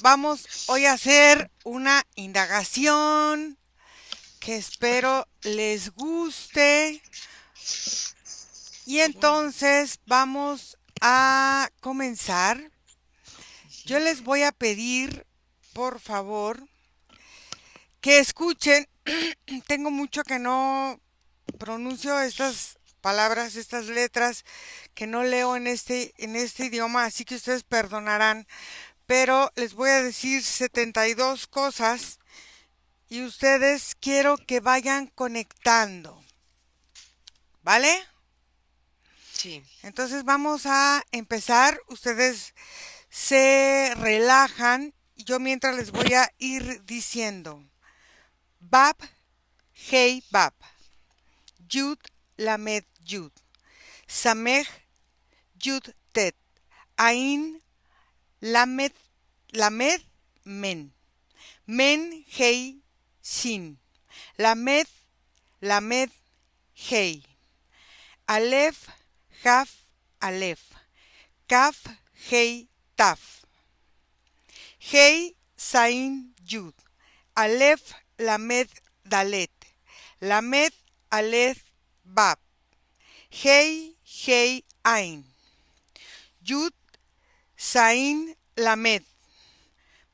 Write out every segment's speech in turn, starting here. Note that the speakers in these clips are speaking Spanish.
Vamos hoy a hacer una indagación que espero les guste. Y entonces vamos a comenzar. Yo les voy a pedir, por favor, que escuchen. Tengo mucho que no pronuncio estas palabras, estas letras que no leo en este idioma, así que ustedes perdonarán. Pero les voy a decir 72 cosas y ustedes quiero que vayan conectando, ¿vale? Sí, Entonces vamos a empezar, ustedes se relajan y yo mientras les voy a ir diciendo: Bab, Hey Bab, Yud, Lamed Yud, Samech, Yud Tet, Ain, Lamed, Lamed, Men, Men, Hey, Shin, Lamed, Lamed, Hey, Aleph, Haf, Aleph, Kaf, Hey, Taf, Hey, Sain, Yud, Aleph, Lamed, Dalet, Lamed, Aleph, Bab, Hey, Hey, Ain, Yud, Sain, Lamed,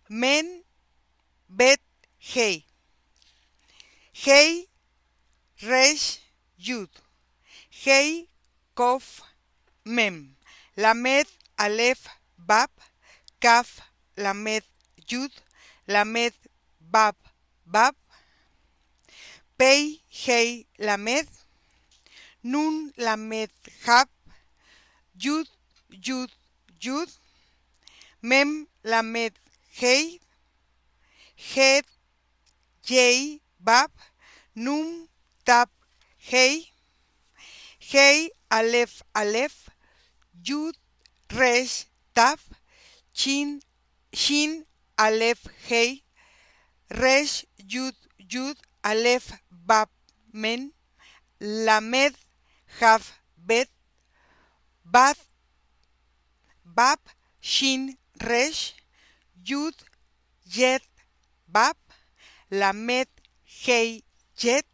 Men, Bet, Hey, Hey, Resh, Yud, Hey, Kof, Mem, Lamed, Aleph, Bab, Kaf, Lamed, Yud, Lamed, Bab, Bab, Pei, Hei, Lamed, Nun, Lamed, Hab, Yud, Yud, Yud, Mem, Lamed, Hei, Het, Yei, Bab, Num, Tab, Hei, Hei, Aleph, Aleph, Yud, Resh, Taf, Shin, Shin, Aleph, Hei, Resh, Yud, Yud, Aleph, Bab, Men, Lamed, Hav, Bet, Bad, Bab, Shin, Resh, Yud, Yet, Bab, Lamed, Hei, Yet,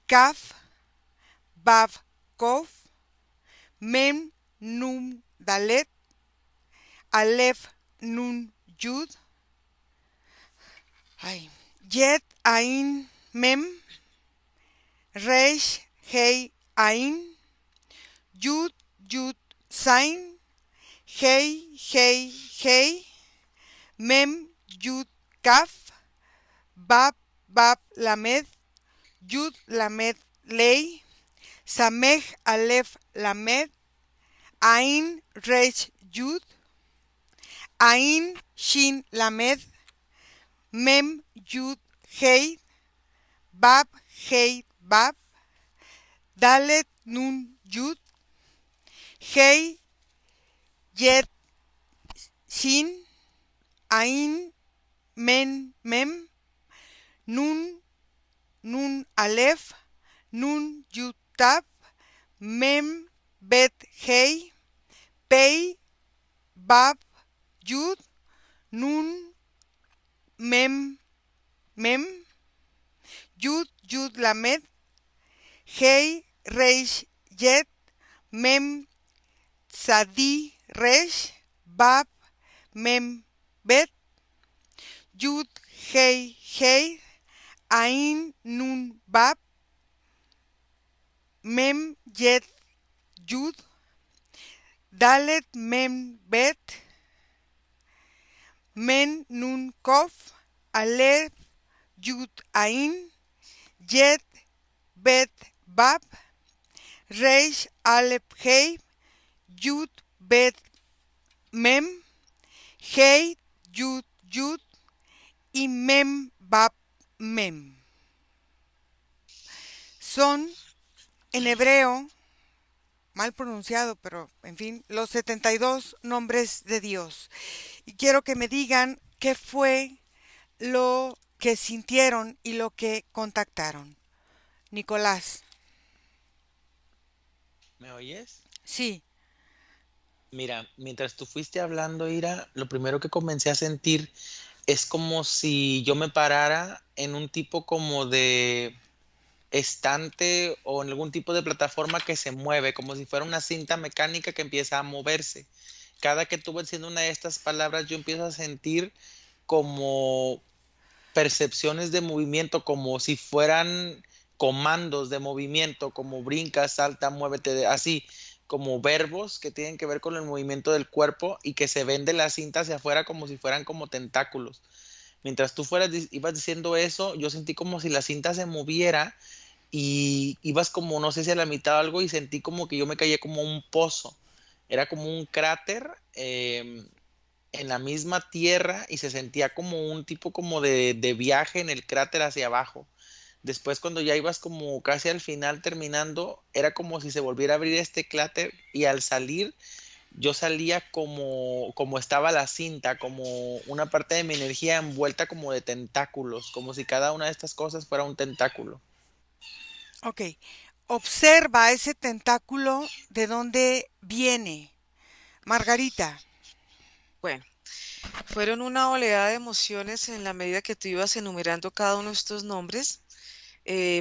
Kaf, Bab, Kof, Mem, Num, Dalet, Aleph, Nun, Yud, Yet, Ain, Mem, Resh, Hei, Ain, Yud, Yud, Sain, Hei, Hei, Hei, Mem, Yud, Kaf, Bab, Bab, Lamed, Yud, Lamed, Lei, Samech, Aleph, Lamed, Ain, Resh, Yud, Ain, Shin, Lamed, Mem, Yud, Hei, Bab, Hei, Bab, Dalet, Nun, Yud, Hei, Yet, Shin, Ain, Men, Mem, Nun, Nun, Aleph, Nun, Yud, Tab, Mem, Bet, Hei, Pei, Bab, Yud, Nun, Mem, Mem, Yud, Yud, Lamed, Hei, Reish, Yet, Mem, Tzadi, Resh, Bab, Mem, Bet, Yud, Hei, Hei, Ain, Nun, Bab, Mem, Yet, Yud, Dalet, Mem, Bet, Men, Nun, Kof, Aleph, Yud, Ain, Yet, Bet, Bab, Reish, Aleph, Hei, Yud, Bet, Mem, Hei, Yud, Yud y Mem, Bab, Mem. Son en hebreo, mal pronunciado, pero en fin, los 72 nombres de Dios. Y quiero que me digan qué fue lo que sintieron y lo que contactaron. Nicolás. ¿me oyes? Sí. Mira, mientras tú fuiste hablando, Ira, lo primero que comencé a sentir es como si yo me parara en un tipo como de estante o en algún tipo de plataforma que se mueve, como si fuera una cinta mecánica que empieza a moverse. Cada que tú vas diciendo una de estas palabras, yo empiezo a sentir como percepciones de movimiento, como si fueran comandos de movimiento, como brinca, salta, muévete, así, como verbos que tienen que ver con el movimiento del cuerpo y que se ven de la cinta hacia afuera como si fueran como tentáculos. Mientras tú ibas diciendo eso, yo sentí como si la cinta se moviera y ibas como, no sé si a la mitad o algo, y sentí como que yo me caía como un pozo. Era como un cráter en la misma tierra y se sentía como un tipo como de viaje en el cráter hacia abajo. Después, cuando ya ibas como casi al final terminando, era como si se volviera a abrir este cráter y al salir, yo salía como estaba la cinta, como una parte de mi energía envuelta como de tentáculos, como si cada una de estas cosas fuera un tentáculo. Ok, observa ese tentáculo de dónde viene. Margarita. Bueno, fueron una oleada de emociones en la medida que tú ibas enumerando cada uno de estos nombres.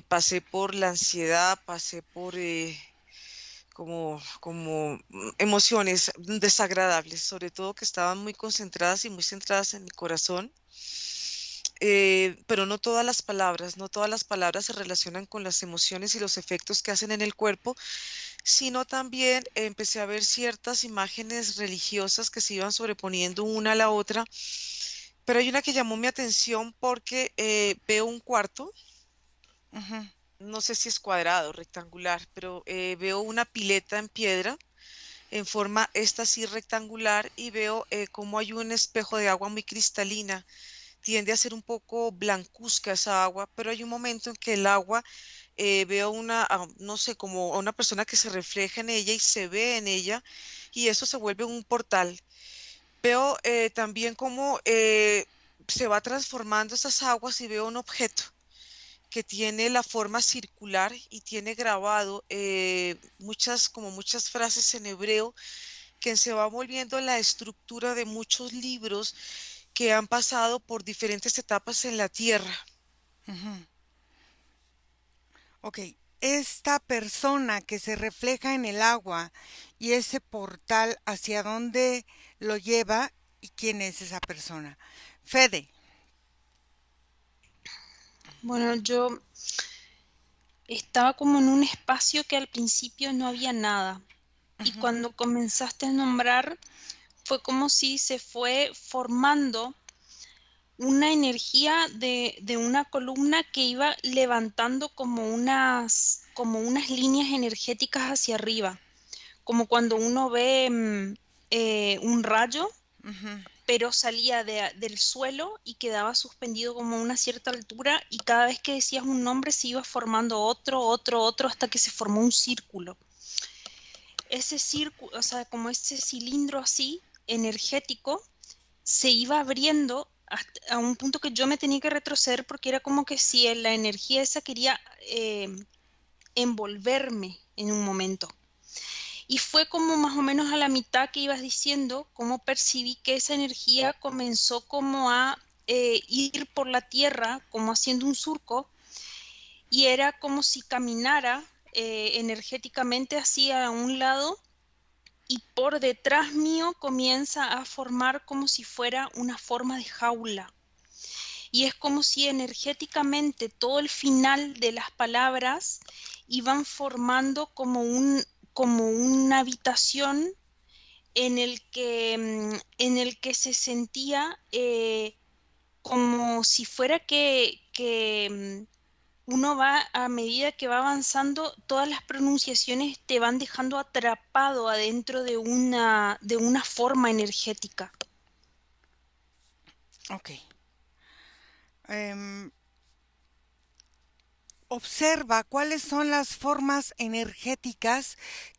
Pasé por la ansiedad, pasé por emociones desagradables, sobre todo que estaban muy concentradas y muy centradas en mi corazón. Pero no todas las palabras, no todas las palabras se relacionan con las emociones y los efectos que hacen en el cuerpo, sino también empecé a ver ciertas imágenes religiosas que se iban sobreponiendo una a la otra, pero hay una que llamó mi atención porque veo un cuarto, Ujú, no sé si es cuadrado, rectangular, pero veo una pileta en piedra en forma esta sí rectangular y veo como hay un espejo de agua muy cristalina. Tiende a ser un poco blancuzca esa agua, pero hay un momento en que el agua veo no sé, como a una persona que se refleja en ella y se ve en ella, y eso se vuelve un portal. Veo también cómo se va transformando esas aguas y veo un objeto que tiene la forma circular y tiene grabado como muchas frases en hebreo que se va volviendo la estructura de muchos libros que han pasado por diferentes etapas en la Tierra. ujú. Ok, esta persona que se refleja en el agua y ese portal hacia dónde lo lleva y quién es esa persona. Fede. Bueno, yo estaba como en un espacio que al principio no había nada. Y Ujú, cuando comenzaste a nombrar, fue como si se fue formando una energía de una columna que iba levantando como unas líneas energéticas hacia arriba, como cuando uno ve un rayo, ujú. pero salía del suelo y quedaba suspendido como a una cierta altura y cada vez que decías un nombre se iba formando otro, otro, otro, hasta que se formó un círculo. Ese círculo, o sea, como ese cilindro así, energético, se iba abriendo hasta a un punto que yo me tenía que retroceder porque era como que si la energía esa quería envolverme en un momento. Y fue como más o menos a la mitad que ibas diciendo, cómo percibí que esa energía comenzó como a ir por la tierra, como haciendo un surco, y era como si caminara energéticamente hacia un lado y por detrás mío comienza a formar como si fuera una forma de jaula. Y es como si energéticamente todo el final de las palabras iban formando como una habitación en el que se sentía como si fuera que uno va, a medida que va avanzando, todas las pronunciaciones te van dejando atrapado adentro de una forma energética. Ok. Em, observa cuáles son las formas energéticas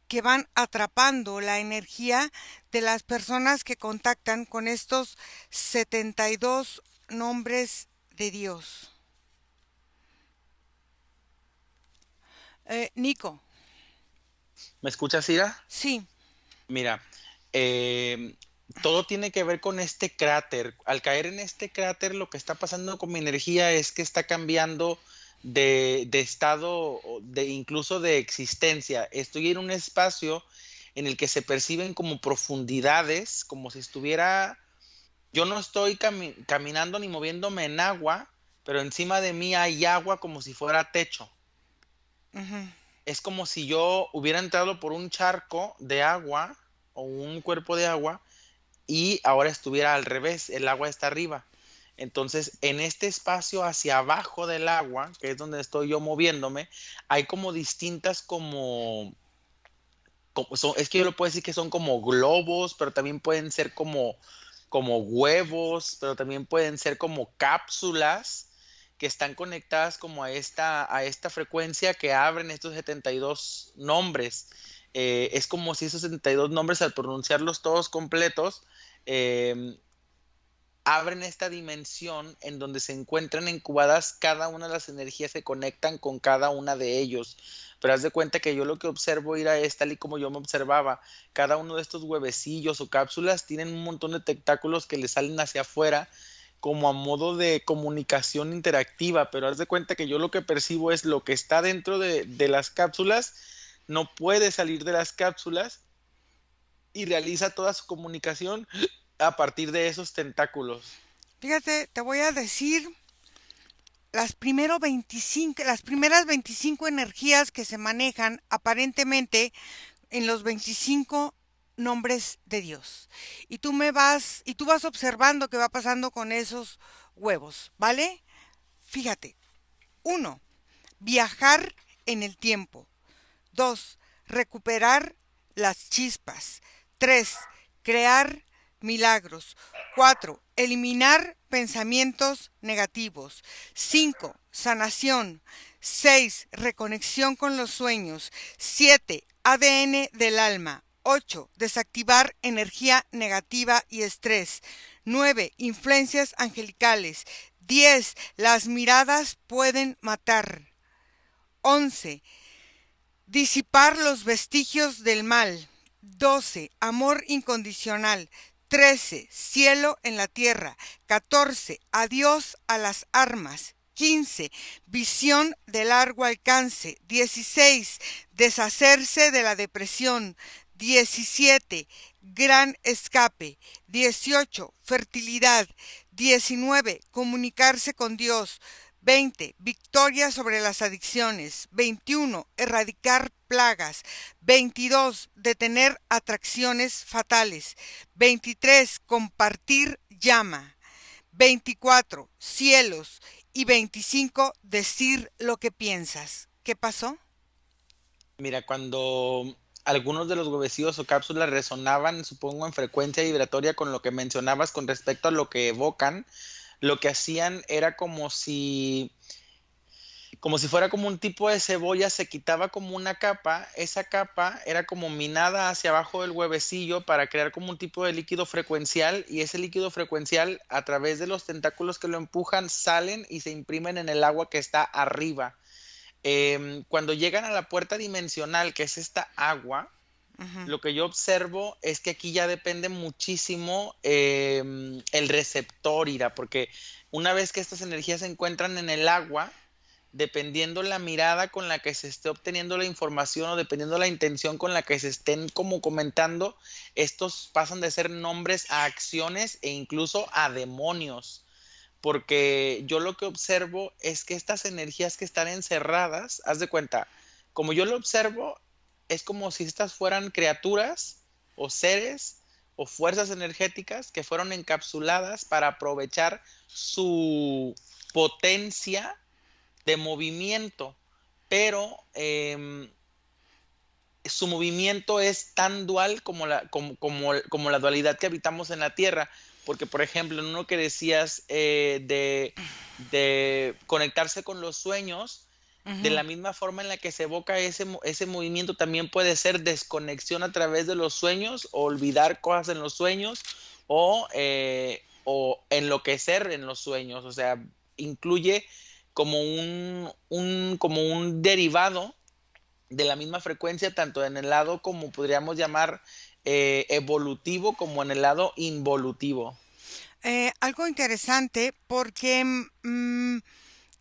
que van atrapando la energía de las personas que contactan con estos 72 nombres de Dios. Nico, ¿Me escuchas, Ira? sí. Mira. eh, todo tiene que ver con este cráter. Al caer en este cráter, lo que está pasando con mi energía es que está cambiando de estado, incluso de existencia. Estoy en un espacio en el que se perciben como profundidades, como si estuviera, yo no estoy caminando ni moviéndome en agua, pero encima de mí hay agua como si fuera techo. Ujú. Es como si yo hubiera entrado por un charco de agua o un cuerpo de agua y ahora estuviera al revés, el agua está arriba. Entonces, en este espacio hacia abajo del agua, que es donde estoy yo moviéndome, hay como distintas es que yo lo puedo decir que son como globos, pero también pueden ser como huevos, pero también pueden ser como cápsulas que están conectadas como a esta frecuencia que abren estos 72 nombres. Es como si esos 72 nombres, al pronunciarlos todos completos, eh, abren esta dimensión en donde se encuentran incubadas cada una de las energías que conectan con cada una de ellos. Pero haz de cuenta que yo lo que observo es tal y como yo me observaba. Cada uno de estos huevecillos o cápsulas tienen un montón de tentáculos que le salen hacia afuera como a modo de comunicación interactiva, pero haz de cuenta que yo lo que percibo es lo que está dentro de las cápsulas, no puede salir de las cápsulas y realiza toda su comunicación a partir de esos tentáculos. Fíjate, te voy a decir las primeras 25 energías que se manejan aparentemente en los 25 nombres de Dios. Y tú vas observando qué va pasando con esos huevos, ¿vale? Fíjate. Uno, viajar en el tiempo. 2, recuperar las chispas. 3, crear milagros. 4, eliminar pensamientos negativos. 5, sanación. 6, reconexión con los sueños. 7, ADN del alma. 8, desactivar energía negativa y estrés. 9, influencias angelicales. 10, las miradas pueden matar. 11, disipar los vestigios del mal. 12, amor incondicional. 13, cielo en la tierra. 14, adiós a las armas. 15, visión de largo alcance. 16, deshacerse de la depresión. 17, gran escape. 18, fertilidad. 19, comunicarse con Dios. 20, victoria sobre las adicciones. 21, erradicar plagas. 22, detener atracciones fatales. 23, compartir llama. 24, cielos. Y 25, decir lo que piensas. ¿Qué pasó? Mira, cuando algunos de los huevecillos o cápsulas resonaban, supongo, en frecuencia vibratoria con lo que mencionabas con respecto a lo que evocan, lo que hacían era como si fuera como un tipo de cebolla, se quitaba como una capa, esa capa era como minada hacia abajo del huevecillo para crear como un tipo de líquido frecuencial y ese líquido frecuencial a través de los tentáculos que lo empujan salen y se imprimen en el agua que está arriba. Cuando llegan a la puerta dimensional, que es esta agua, Ujú. lo que yo observo es que aquí ya depende muchísimo el receptor, Ira, porque una vez que estas energías se encuentran en el agua, dependiendo la mirada con la que se esté obteniendo la información o dependiendo la intención con la que se estén como comentando, estos pasan de ser nombres a acciones e incluso a demonios. Porque yo lo que observo es que estas energías que están encerradas, haz de cuenta, como yo lo observo, es como si estas fueran criaturas o seres o fuerzas energéticas que fueron encapsuladas para aprovechar su potencia de movimiento, pero su movimiento es tan dual como la dualidad que habitamos en la Tierra. Porque, por ejemplo, en uno que decías de conectarse con los sueños, de Ujú. la misma forma en la que se evoca ese movimiento, también puede ser desconexión a través de los sueños, o olvidar cosas en los sueños, o enloquecer en los sueños. O sea, incluye como un derivado de la misma frecuencia, tanto en el lado como podríamos llamar evolutivo como en el lado involutivo. Algo interesante porque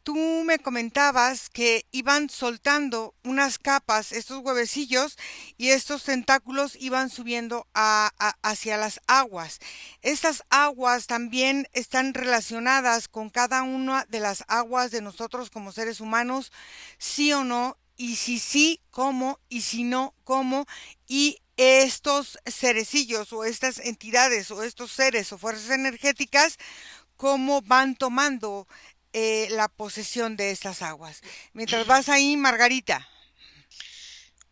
tú me comentabas que iban soltando unas capas, estos huevecillos, y estos tentáculos iban subiendo hacia las aguas. Estas aguas también están relacionadas con cada una de las aguas de nosotros como seres humanos, sí o no, y si sí, cómo, y si no, cómo, y estos cerecillos o estas entidades o estos seres o fuerzas energéticas, cómo van tomando la posesión de estas aguas. Mientras vas ahí, Margarita.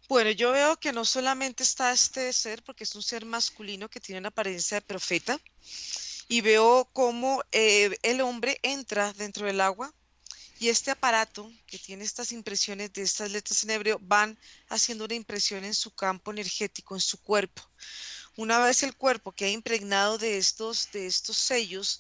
Bueno, yo veo que no solamente está este ser, porque es un ser masculino que tiene una apariencia de profeta, y veo cómo el hombre entra dentro del agua y este aparato que tiene estas impresiones de estas letras en hebreo van haciendo una impresión en su campo energético, en su cuerpo. Una vez el cuerpo que ha impregnado de estos sellos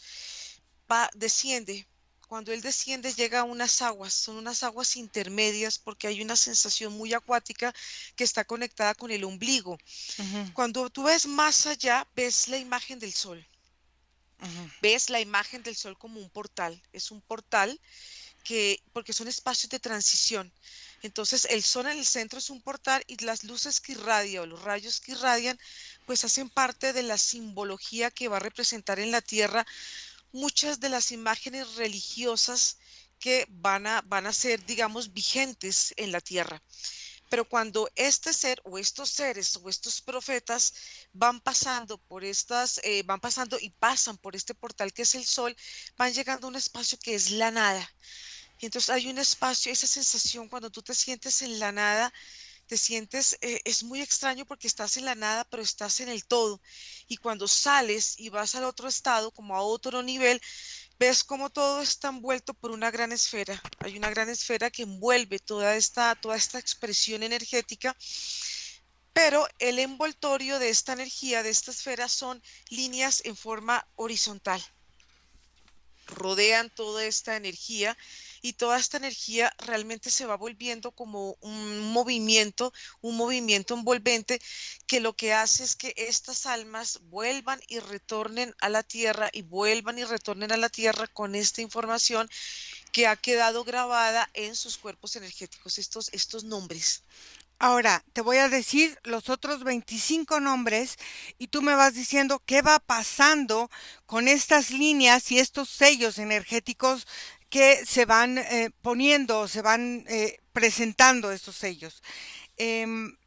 desciende. Cuando él desciende llega a unas aguas, son unas aguas intermedias porque hay una sensación muy acuática que está conectada con el ombligo. Ujú, Cuando tú ves más allá, ves la imagen del sol. ujú, Ves la imagen del sol como un portal. Es un portal porque son espacios de transición. Entonces el sol en el centro es un portal y las luces que irradian o los rayos que irradian pues hacen parte de la simbología que va a representar en la tierra muchas de las imágenes religiosas que van a ser, digamos, vigentes en la tierra. Pero cuando este ser o estos seres o estos profetas van pasando y pasan por este portal que es el sol, van llegando a un espacio que es la nada. Y entonces hay un espacio, esa sensación cuando tú te sientes en la nada, te sientes, es muy extraño porque estás en la nada, pero estás en el todo. Y cuando sales y vas al otro estado, como a otro nivel, ves como todo está envuelto por una gran esfera. Hay una gran esfera que envuelve toda esta expresión energética, pero el envoltorio de esta energía, de esta esfera, son líneas en forma horizontal. Rodean toda esta energía y toda esta energía realmente se va volviendo como un movimiento envolvente que lo que hace es que estas almas vuelvan y retornen a la tierra y vuelvan y retornen a la tierra con esta información que ha quedado grabada en sus cuerpos energéticos, estos nombres. Ahora, te voy a decir los otros 25 nombres y tú me vas diciendo qué va pasando con estas líneas y estos sellos energéticos que se van poniendo, se van presentando estos sellos.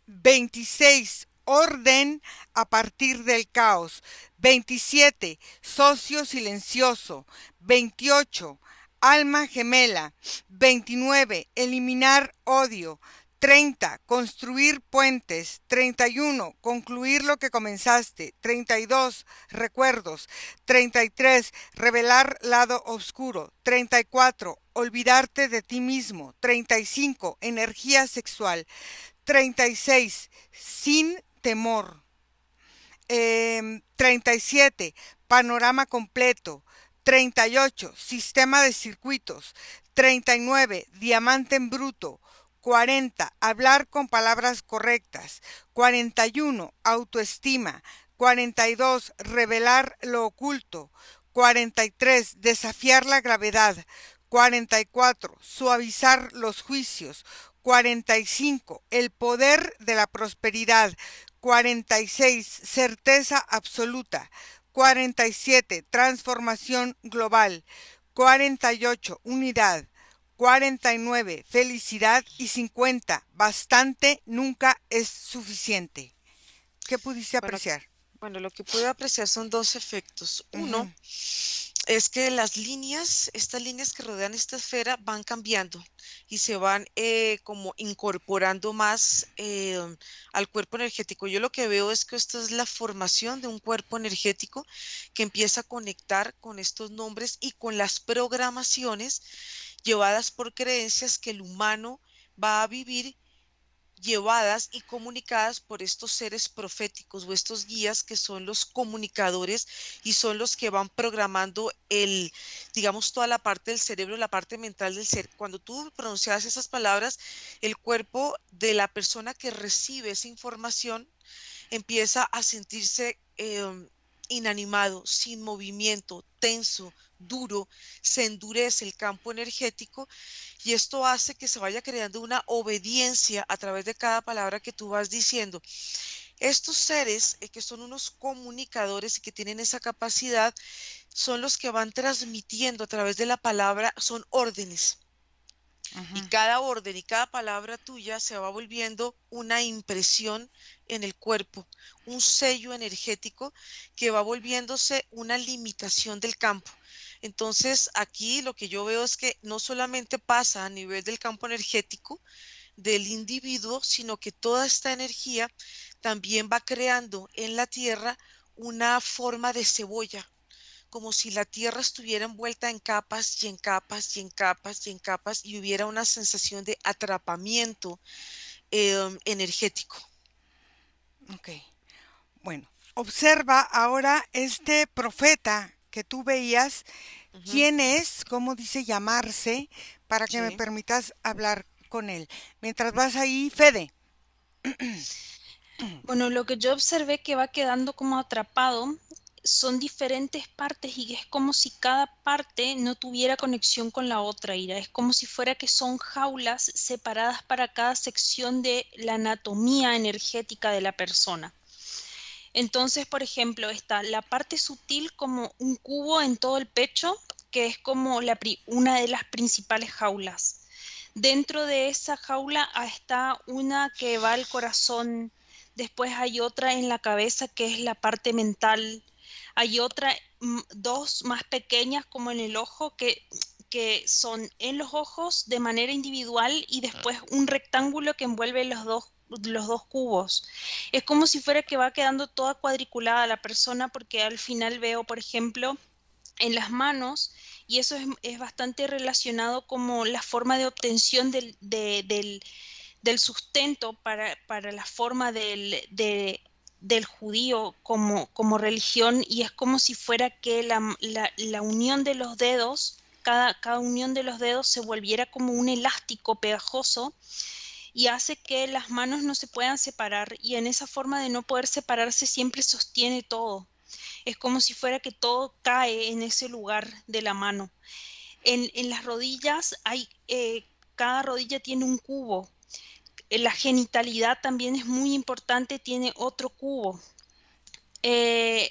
26, orden a partir del caos. 27, socio silencioso. 28, alma gemela. 29, eliminar odio. 30, construir puentes. 31, concluir lo que comenzaste. 32, recuerdos. 33, revelar lado oscuro. 34, olvidarte de ti mismo. 35, energía sexual. 36, sin temor. 37, panorama completo. 38, sistema de circuitos. 39, diamante en bruto. 40, hablar con palabras correctas. 41, autoestima. 42, revelar lo oculto. 43, desafiar la gravedad. 44, suavizar los juicios. 45, el poder de la prosperidad. 46, certeza absoluta. 47, transformación global. 48, unidad. 49, felicidad. Y 50, bastante nunca es suficiente. ¿Qué pudiste Bueno, apreciar? bueno, lo que puedo apreciar son dos efectos. Uno, Ujú, es que estas líneas que rodean esta esfera van cambiando y se van como incorporando más al cuerpo energético. Yo lo que veo es que esta es la formación de un cuerpo energético que empieza a conectar con estos nombres y con las programaciones llevadas por creencias que el humano va a vivir llevadas y comunicadas por estos seres proféticos o estos guías que son los comunicadores y son los que van programando digamos, toda la parte del cerebro, la parte mental del ser. Cuando tú pronuncias esas palabras, el cuerpo de la persona que recibe esa información empieza a sentirse inanimado, sin movimiento, tenso, duro, se endurece el campo energético y esto hace que se vaya creando una obediencia a través de cada palabra que tú vas diciendo. Estos seres que son unos comunicadores y que tienen esa capacidad son los que van transmitiendo a través de la palabra, son órdenes. Y Ujú. cada orden y cada palabra tuya se va volviendo una impresión en el cuerpo, un sello energético que va volviéndose una limitación del campo. Entonces, aquí lo que yo veo es que no solamente pasa a nivel del campo energético del individuo, sino que toda esta energía también va creando en la tierra una forma de cebolla, como si la tierra estuviera envuelta en capas y en capas y en capas y en capas y hubiera una sensación de atrapamiento energético. Ok. Bueno, observa ahora este profeta que tú veías. Ujú. ¿Quién es? ¿Cómo dice llamarse? Para que me Sí. permitas hablar con él. Mientras vas ahí, Fede. Bueno, lo que yo observé que va quedando como atrapado son diferentes partes y es como si cada parte no tuviera conexión con la otra, Ira. Es como si fuera que son jaulas separadas para cada sección de la anatomía energética de la persona. Entonces, por ejemplo, está la parte sutil como un cubo en todo el pecho, que es como una de las principales jaulas. Dentro de esa jaula está una que va al corazón, después hay otra en la cabeza que es la parte mental, hay otra, dos más pequeñas como en el ojo que son en los ojos de manera individual y después un rectángulo que envuelve los dos cubos. Es como si fuera que va quedando toda cuadriculada la persona porque al final veo, por ejemplo, en las manos, y eso es bastante relacionado como la forma de obtención del sustento para la forma del judío como religión, y es como si fuera que la unión de los dedos, cada unión de los dedos se volviera como un elástico pegajoso y hace que las manos no se puedan separar, y en esa forma de no poder separarse siempre sostiene todo. Es como si fuera que todo cae en ese lugar de la mano. En las rodillas cada rodilla tiene un cubo. La genitalidad también es muy importante, tiene otro cubo.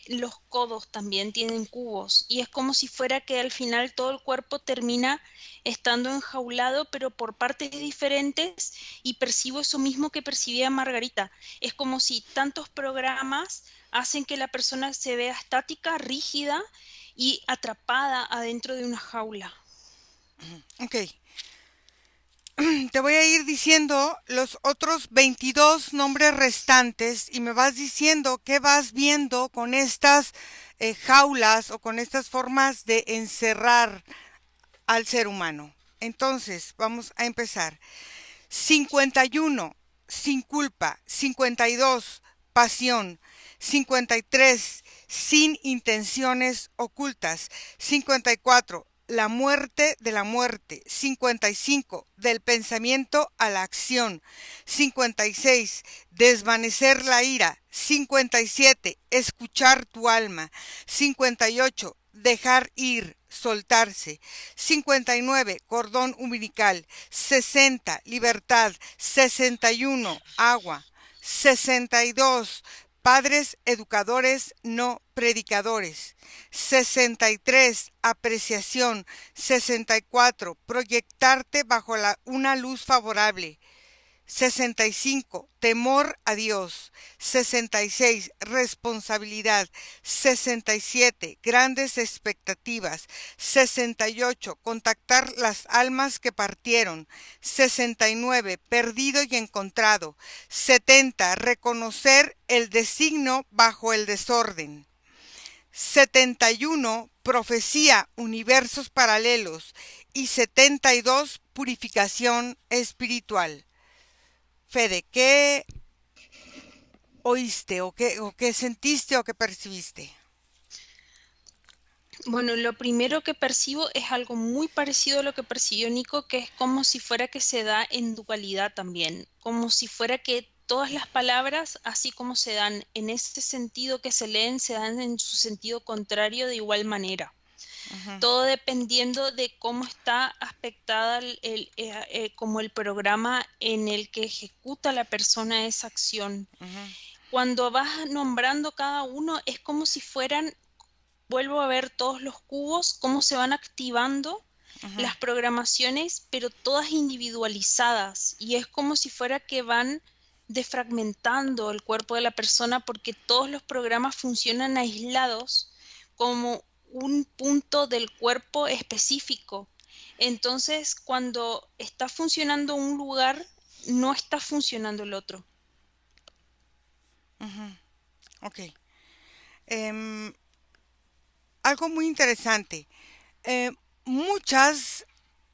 Los codos también tienen cubos y es como si fuera que al final todo el cuerpo termina estando enjaulado, pero por partes diferentes, y percibo eso mismo que percibía Margarita. Es como si tantos programas hacen que la persona se vea estática, rígida y atrapada adentro de una jaula. Ok. Te voy a ir diciendo los otros 22 nombres restantes y me vas diciendo qué vas viendo con estas jaulas o con estas formas de encerrar al ser humano. Entonces, vamos a empezar. 51, sin culpa. 52, pasión. 53, sin intenciones ocultas. 54, la muerte de la muerte. 55, del pensamiento a la acción. 56, desvanecer la ira. 57, escuchar tu alma. 58, dejar ir, soltarse. 59, cordón umbilical. 60, libertad. 61, agua. 62, padres educadores no predicadores. 63, apreciación. 64, proyectarte bajo una luz favorable. 65, temor a Dios. 66, responsabilidad. 67, grandes expectativas. 68, contactar las almas que partieron. 69, perdido y encontrado. 70, reconocer el designio bajo el desorden. 71, profecía, universos paralelos. Y 72, purificación espiritual. Fede, ¿qué oíste o qué sentiste o qué percibiste? Bueno, lo primero que percibo es algo muy parecido a lo que percibió Nico, que es como si fuera que se da en dualidad también, como si fuera que todas las palabras, así como se dan en ese sentido que se leen, se dan en su sentido contrario de igual manera. Ujú, Todo dependiendo de cómo está aspectada como el programa en el que ejecuta la persona esa acción. ujú, Cuando vas nombrando cada uno, es como si fueran, vuelvo a ver todos los cubos, cómo se van activando ujú. las programaciones, pero todas individualizadas. Y es como si fuera que van defragmentando el cuerpo de la persona porque todos los programas funcionan aislados como un punto del cuerpo específico. Entonces, cuando está funcionando un lugar, no está funcionando el otro. Ok. Em, Algo muy interesante. Eh, Muchas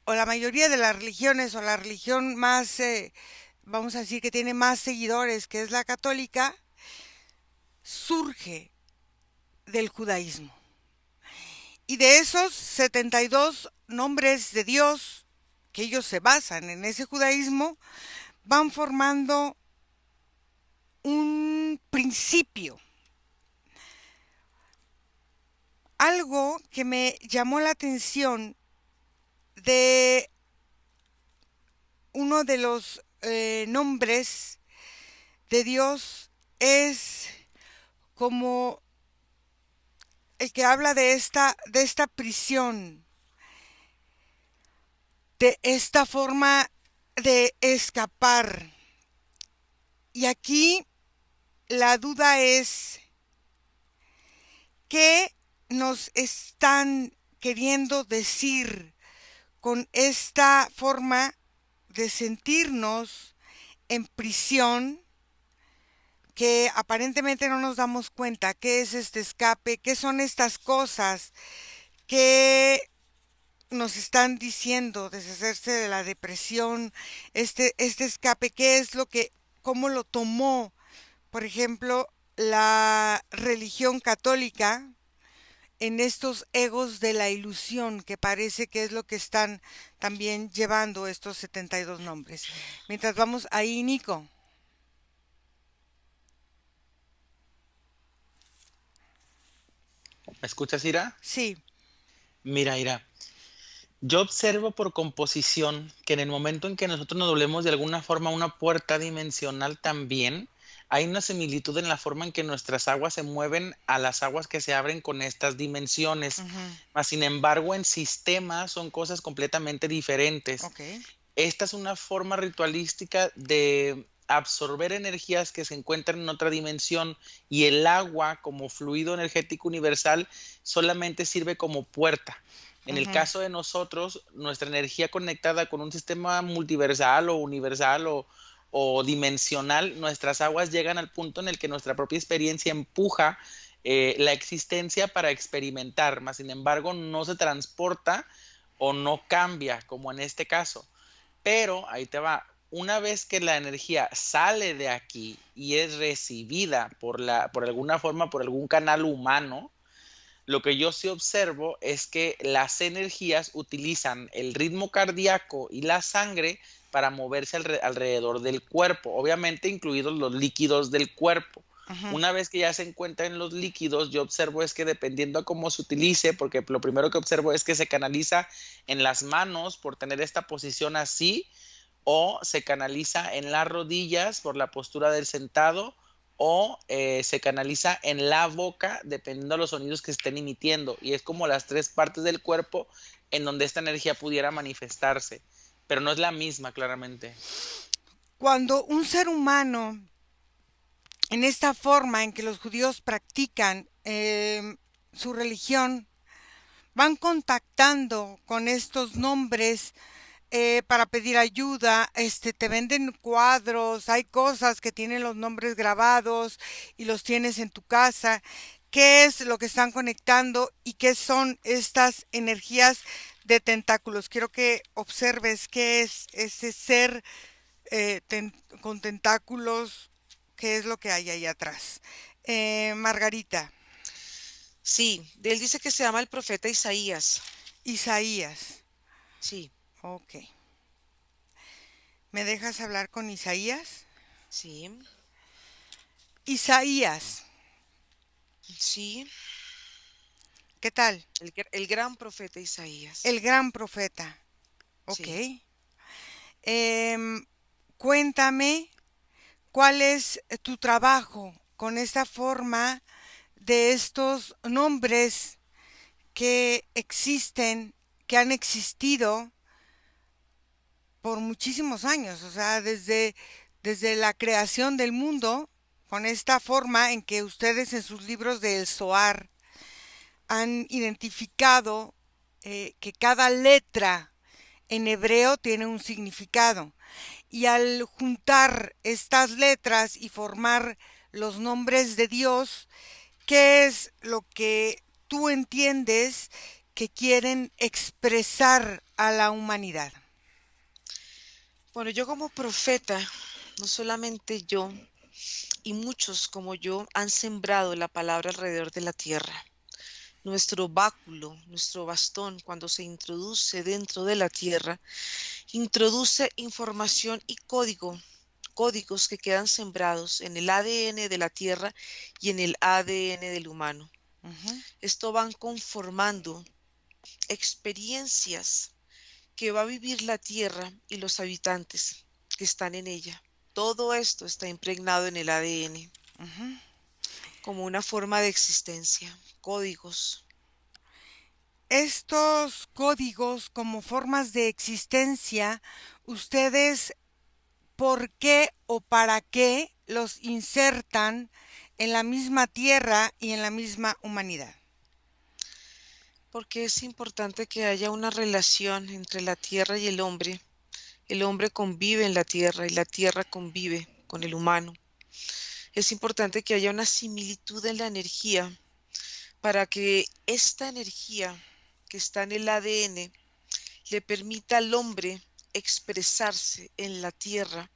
o la mayoría de las religiones o la religión más, vamos a decir que tiene más seguidores, que es la católica, surge del judaísmo. Y de esos 72 nombres de Dios que ellos se basan en ese judaísmo, van formando un principio. Algo que me llamó la atención de uno de los nombres de Dios es como el que habla de esta prisión, de esta forma de escapar. Y aquí la duda es, ¿qué nos están queriendo decir con esta forma de sentirnos en prisión que aparentemente no nos damos cuenta? ¿Qué es este escape? ¿Qué son estas cosas que nos están diciendo? Deshacerse de la depresión, este escape, ¿qué es lo que, cómo lo tomó, por ejemplo, la religión católica en estos egos de la ilusión, que parece que es lo que están también llevando estos 72 nombres? Mientras vamos ahí, Nico. ¿Me escuchas, Ira? Sí. Mira, Ira, yo observo por composición que en el momento en que nosotros nos doblemos de alguna forma a una puerta dimensional también, hay una similitud en la forma en que nuestras aguas se mueven a las aguas que se abren con estas dimensiones. Ujú, Mas, sin embargo, en sistemas son cosas completamente diferentes. ok. Esta es una forma ritualística de absorber energías que se encuentran en otra dimensión, y el agua como fluido energético universal solamente sirve como puerta. En el Ujú, caso de nosotros, nuestra energía conectada con un sistema multiversal o universal o dimensional, nuestras aguas llegan al punto en el que nuestra propia experiencia empuja la existencia para experimentar, mas sin embargo no se transporta o no cambia, como en este caso. Pero ahí te va, una vez que la energía sale de aquí y es recibida por alguna forma, por algún canal humano, lo que yo sí observo es que las energías utilizan el ritmo cardíaco y la sangre para moverse alrededor del cuerpo, obviamente incluidos los líquidos del cuerpo. ujú. Una vez que ya se encuentran los líquidos, yo observo es que dependiendo a cómo se utilice, porque lo primero que observo es que se canaliza en las manos por tener esta posición así, o se canaliza en las rodillas por la postura del sentado, o se canaliza en la boca dependiendo de los sonidos que estén emitiendo. Y es como las tres partes del cuerpo en donde esta energía pudiera manifestarse, pero no es la misma, claramente. Cuando un ser humano, en esta forma en que los judíos practican su religión, van contactando con estos nombres para pedir ayuda, te venden cuadros, hay cosas que tienen los nombres grabados y los tienes en tu casa. ¿Qué es lo que están conectando y qué son estas energías de tentáculos? Quiero que observes qué es ese ser con tentáculos, qué es lo que hay ahí atrás. Margarita, Sí, él dice que se llama el profeta Isaías. Isaías. Sí, Ok. ¿Me dejas hablar con Isaías? Sí, Isaías, sí, ¿qué tal? el gran profeta Isaías. El gran profeta. Ok. Sí. Cuéntame cuál es tu trabajo con esta forma de estos nombres que existen, que han existido por muchísimos años, o sea, desde la creación del mundo, con esta forma en que ustedes en sus libros del Zohar han identificado que cada letra en hebreo tiene un significado. Y al juntar estas letras y formar los nombres de Dios, ¿qué es lo que tú entiendes que quieren expresar a la humanidad? Bueno, yo como profeta, no solamente yo, y muchos como yo han sembrado la palabra alrededor de la tierra. Nuestro báculo, nuestro bastón, cuando se introduce dentro de la tierra, introduce información y códigos que quedan sembrados en el ADN de la tierra y en el ADN del humano. Ujú. Esto van conformando experiencias que va a vivir la tierra y los habitantes que están en ella. Todo esto está impregnado en el ADN Ujú. como una forma de existencia, códigos. Estos códigos como formas de existencia, ustedes, ¿por qué o para qué los insertan en la misma tierra y en la misma humanidad? Porque es importante que haya una relación entre la tierra y el hombre. El hombre convive en la tierra y la tierra convive con el humano. Es importante que haya una similitud en la energía para que esta energía que está en el ADN le permita al hombre expresarse en la tierra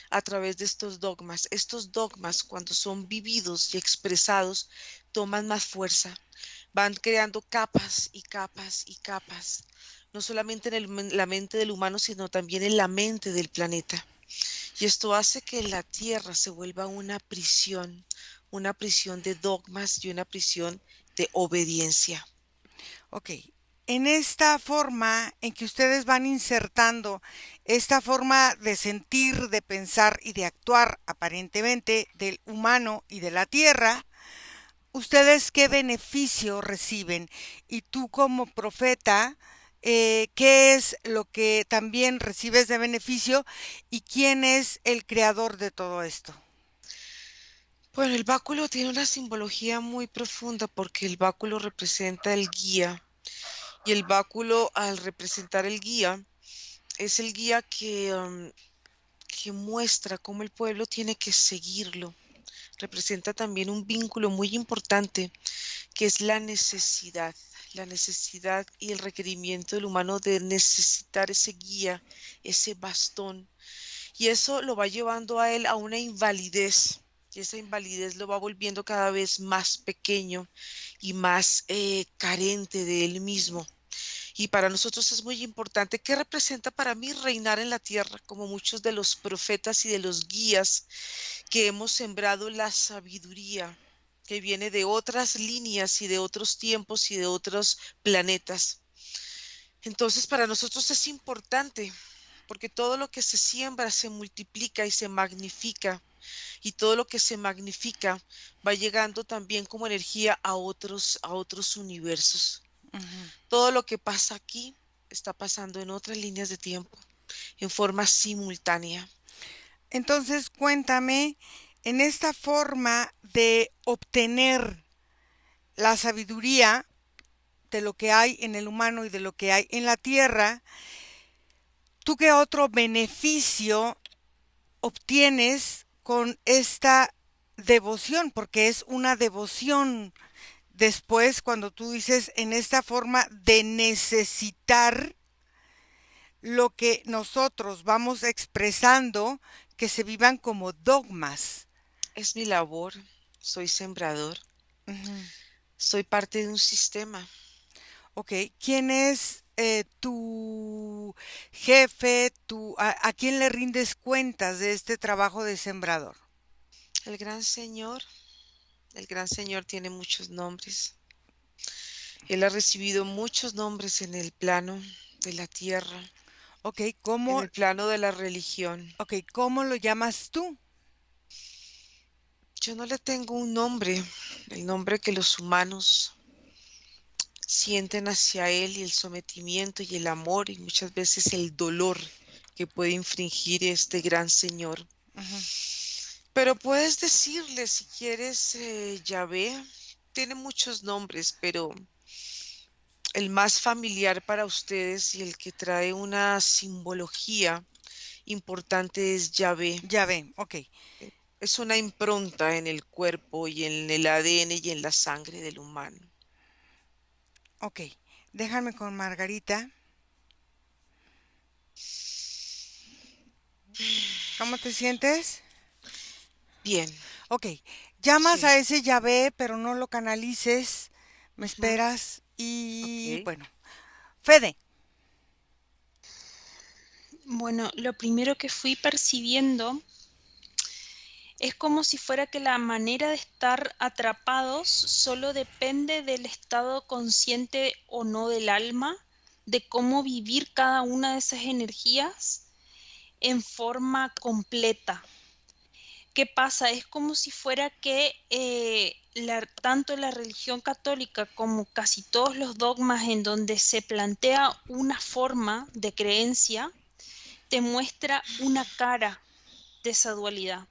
a través de estos dogmas. Estos dogmas, cuando son vividos y expresados, toman más fuerza, van creando capas y capas y capas, no solamente en la mente del humano, sino también en la mente del planeta. Y esto hace que la tierra se vuelva una prisión de dogmas y una prisión de obediencia. Ok, en esta forma en que ustedes van insertando esta forma de sentir, de pensar y de actuar aparentemente del humano y de la tierra, ¿ustedes qué beneficio reciben? Y tú como profeta, ¿qué es lo que también recibes de beneficio y quién es el creador de todo esto? Bueno, el báculo tiene una simbología muy profunda porque el báculo representa el guía y el báculo al representar el guía es el guía que muestra cómo el pueblo tiene que seguirlo. Representa también un vínculo muy importante que es la necesidad y el requerimiento del humano de necesitar ese guía, ese bastón. Y eso lo va llevando a él a una invalidez. Y esa invalidez lo va volviendo cada vez más pequeño y más carente de él mismo. Y para nosotros es muy importante. ¿Qué representa para mí reinar en la tierra? Como muchos de los profetas y de los guías que hemos sembrado la sabiduría que viene de otras líneas y de otros tiempos y de otros planetas. Entonces, para nosotros es importante porque todo lo que se siembra se multiplica y se magnifica, y todo lo que se magnifica va llegando también como energía a otros universos. Ujú. Todo lo que pasa aquí está pasando en otras líneas de tiempo, en forma simultánea. Entonces, cuéntame, en esta forma de obtener la sabiduría de lo que hay en el humano y de lo que hay en la tierra, ¿tú qué otro beneficio obtienes con esta devoción? Porque es una devoción después cuando tú dices en esta forma de necesitar lo que nosotros vamos expresando que se vivan como dogmas. Es mi labor, soy sembrador, Ujú. soy parte de un sistema. Ok, ¿quién es tu jefe, a quién le rindes cuentas de este trabajo de sembrador? El gran Señor, el gran Señor tiene muchos nombres. Él ha recibido muchos nombres en el plano de la tierra, Ok, en el plano de la religión. ¿cómo lo llamas tú? Yo no le tengo un nombre, el nombre que los humanos sienten hacia Él y el sometimiento y el amor y muchas veces el dolor que puede infringir este gran Señor. Ujú. Pero puedes decirle si quieres, Yahvé, tiene muchos nombres, pero el más familiar para ustedes y el que trae una simbología importante es Yahvé. Yahvé, ok. Es una impronta en el cuerpo y en el ADN y en la sangre del humano. Ok, déjame con Margarita. ¿Cómo te sientes? Bien, Ok, llamas sí, a ese Yahvé, pero no lo canalices. Me ujú, esperas y ok. bueno. Fede, Bueno, lo primero que fui percibiendo es como si fuera que la manera de estar atrapados solo depende del estado consciente o no del alma, de cómo vivir cada una de esas energías en forma completa. ¿Qué pasa? Es como si fuera que tanto la religión católica como casi todos los dogmas en donde se plantea una forma de creencia, te muestra una cara de esa dualidad.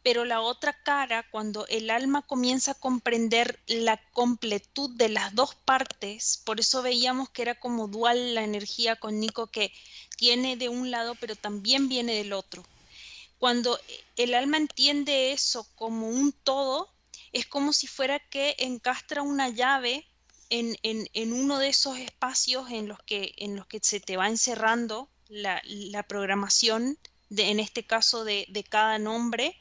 Pero la otra cara, cuando el alma comienza a comprender la completud de las dos partes, por eso veíamos que era como dual la energía con Nico, que tiene de un lado pero también viene del otro. Cuando el alma entiende eso como un todo, es como si fuera que encastra una llave en uno de esos espacios en los que se te va encerrando la programación, en este caso de cada nombre,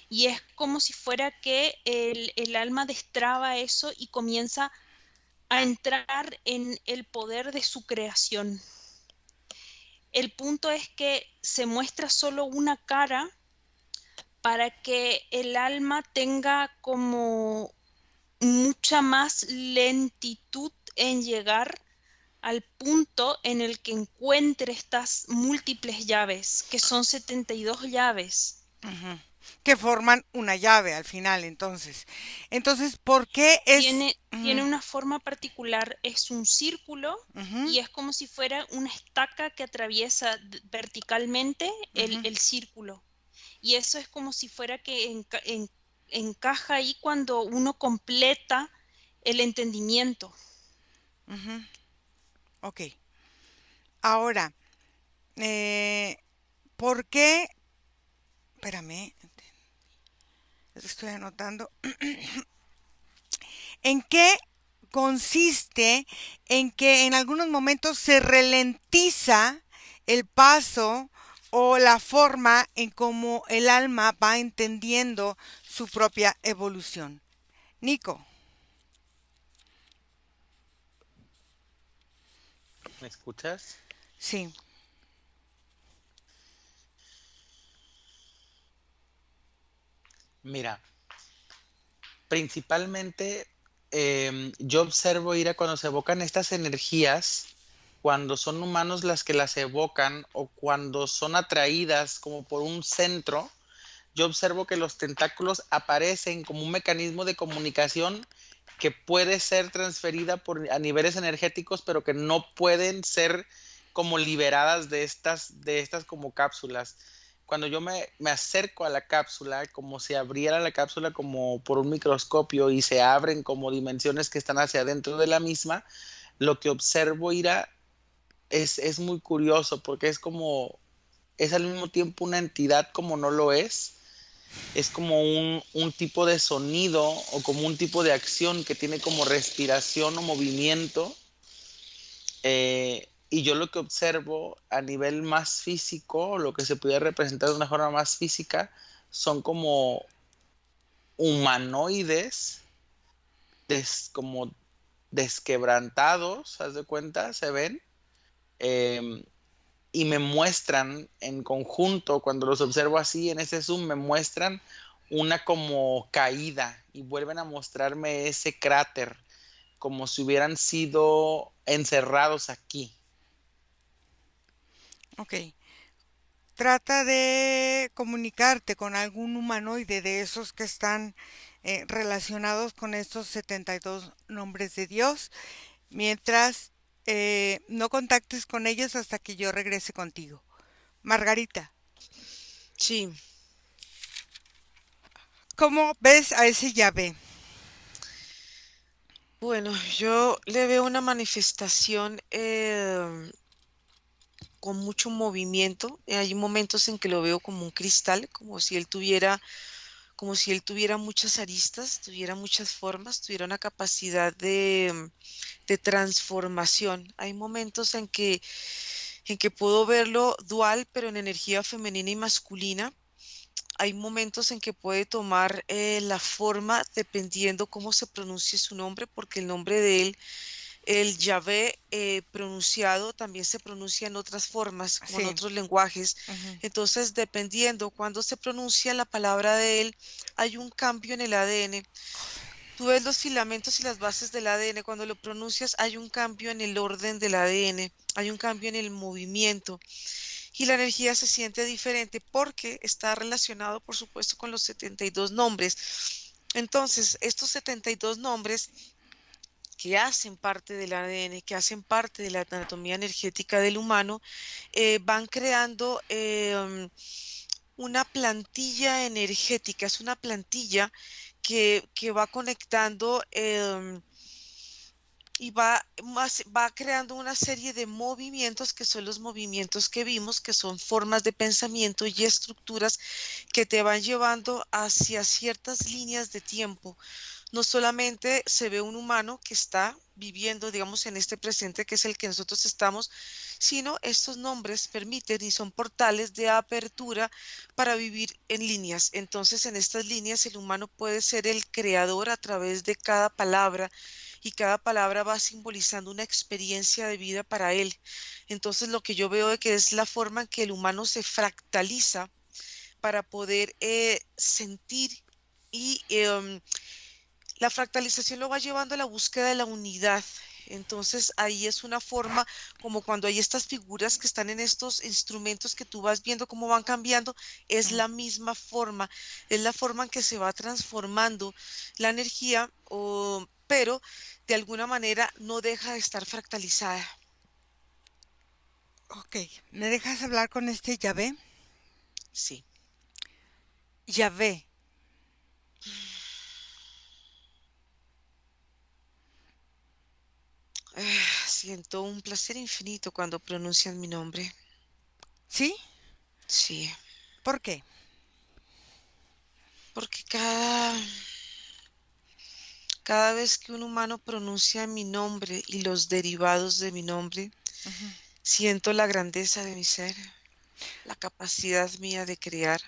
y es como si fuera que el alma destraba eso y comienza a entrar en el poder de su creación. El punto es que se muestra solo una cara para que el alma tenga como mucha más lentitud en llegar al punto en el que encuentre estas múltiples llaves, que son 72 llaves. ujú, que forman una llave al final, entonces. Entonces, ¿por qué es? Tiene una forma particular, es un círculo Ujú, y es como si fuera una estaca que atraviesa verticalmente ujú, el círculo. Y eso es como si fuera que encaja ahí cuando uno completa el entendimiento. ujú. Ok. Ahora, eh, ¿por qué? Espérame, es que estoy anotando. ¿En qué consiste en que en algunos momentos se ralentiza el paso o la forma en cómo el alma va entendiendo su propia evolución? Nico, ¿Me escuchas? sí. Mira, principalmente yo observo, Ira, cuando se evocan estas energías, cuando son humanos las que las evocan o cuando son atraídas como por un centro, yo observo que los tentáculos aparecen como un mecanismo de comunicación que puede ser transferida a niveles energéticos, pero que no pueden ser como liberadas de estas como cápsulas. Cuando yo me acerco a la cápsula, como si abriera la cápsula como por un microscopio y se abren como dimensiones que están hacia adentro de la misma, lo que observo, Ira, es muy curioso porque es como, es al mismo tiempo una entidad como no lo es como un tipo de sonido o como un tipo de acción que tiene como respiración o movimiento. Y yo lo que observo a nivel más físico, lo que se pudiera representar de una forma más física, son como humanoides, como desquebrantados, haz de cuenta, se ven, em, y me muestran en conjunto, cuando los observo así en ese zoom, me muestran una como caída y vuelven a mostrarme ese cráter, como si hubieran sido encerrados aquí. Ok. Trata de comunicarte con algún humanoide de esos que están relacionados con estos 72 nombres de Dios, mientras no contactes con ellos hasta que yo regrese contigo. Margarita, Sí, ¿cómo ves a ese Yahvé? bueno, yo le veo una manifestación con mucho movimiento. Hay momentos en que lo veo como un cristal, como si él tuviera muchas aristas, tuviera muchas formas, tuviera una capacidad de transformación. Hay momentos en que puedo verlo dual, pero en energía femenina y masculina. Hay momentos en que puede tomar la forma dependiendo cómo se pronuncie su nombre, porque el nombre de él, el Yahvé pronunciado, también se pronuncia en otras formas, como en Sí. otros lenguajes. Ujú. Entonces, dependiendo cuando se pronuncia la palabra de él, hay un cambio en el ADN. Tú ves los filamentos y las bases del ADN, cuando lo pronuncias hay un cambio en el orden del ADN, hay un cambio en el movimiento y la energía se siente diferente porque está relacionado, por supuesto, con los 72 nombres. Entonces, estos 72 nombres que hacen parte del ADN, que hacen parte de la anatomía energética del humano, van creando una plantilla energética, es una plantilla que va conectando y va creando una serie de movimientos que son los movimientos que vimos, que son formas de pensamiento y estructuras que te van llevando hacia ciertas líneas de tiempo. No solamente se ve un humano que está viviendo, digamos, en este presente que es el que nosotros estamos, sino estos nombres permiten y son portales de apertura para vivir en líneas. Entonces, en estas líneas el humano puede ser el creador a través de cada palabra y cada palabra va simbolizando una experiencia de vida para él. Entonces, lo que yo veo de que es la forma en que el humano se fractaliza para poder sentir y la fractalización lo va llevando a la búsqueda de la unidad. Entonces ahí es una forma como cuando hay estas figuras que están en estos instrumentos que tú vas viendo cómo van cambiando, es Mm. la misma forma, es la forma en que se va transformando la energía, pero de alguna manera no deja de estar fractalizada. Ok, ¿me dejas hablar con este Yahvé? Sí. Yahvé, Siento un placer infinito cuando pronuncian mi nombre. ¿sí? Sí, ¿Por qué? porque cada vez que un humano pronuncia mi nombre y los derivados de mi nombre, Ujú, siento la grandeza de mi ser, la capacidad mía de crear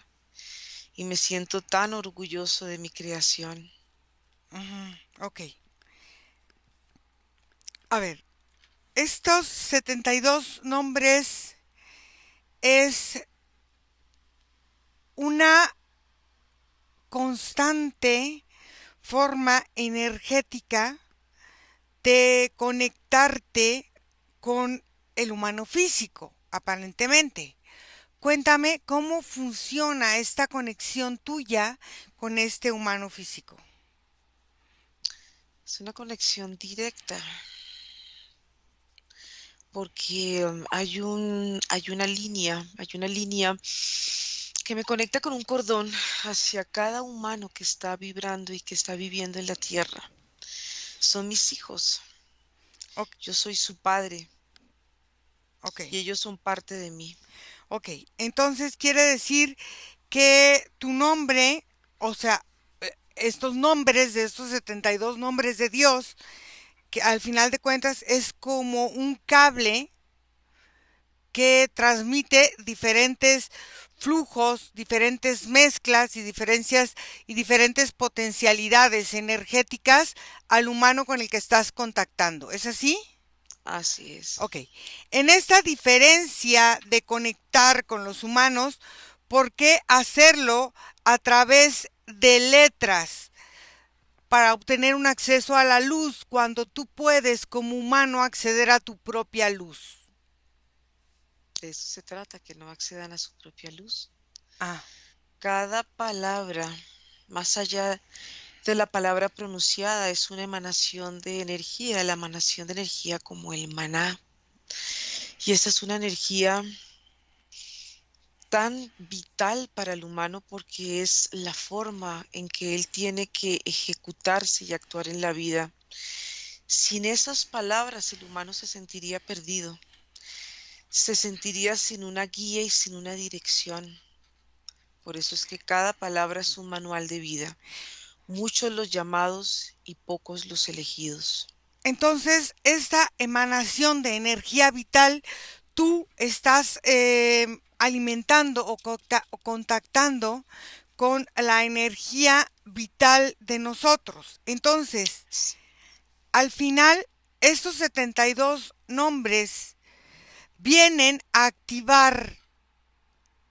y me siento tan orgulloso de mi creación. ujú. Ok, a ver, estos 72 nombres es una constante forma energética de conectarte con el humano físico, aparentemente. Cuéntame cómo funciona esta conexión tuya con este humano físico. Es una conexión directa porque hay una línea que me conecta con un cordón hacia cada humano que está vibrando y que está viviendo en la tierra. Son mis hijos, Ok, yo soy su padre ok, y ellos son parte de mí. ok. Entonces quiere decir que tu nombre, o sea, estos nombres de estos 72 nombres de Dios, que al final de cuentas es como un cable que transmite diferentes flujos, diferentes mezclas y diferentes potencialidades energéticas al humano con el que estás contactando. ¿Es así? Así es. Ok. En esta diferencia de conectar con los humanos, ¿por qué hacerlo a través de letras para obtener un acceso a la luz cuando tú puedes como humano acceder a tu propia luz? De eso se trata, que no accedan a su propia luz. Ah, Cada palabra, más allá de la palabra pronunciada, es una emanación de energía, la emanación de energía como el maná. Y esa es una energía tan vital para el humano porque es la forma en que él tiene que ejecutarse y actuar en la vida. Sin esas palabras, el humano se sentiría perdido, se sentiría sin una guía y sin una dirección. Por eso es que cada palabra es un manual de vida. Muchos los llamados y pocos los elegidos. entonces, esta emanación de energía vital, tú estás alimentando o contactando con la energía vital de nosotros. Entonces, al final, estos 72 nombres vienen a activar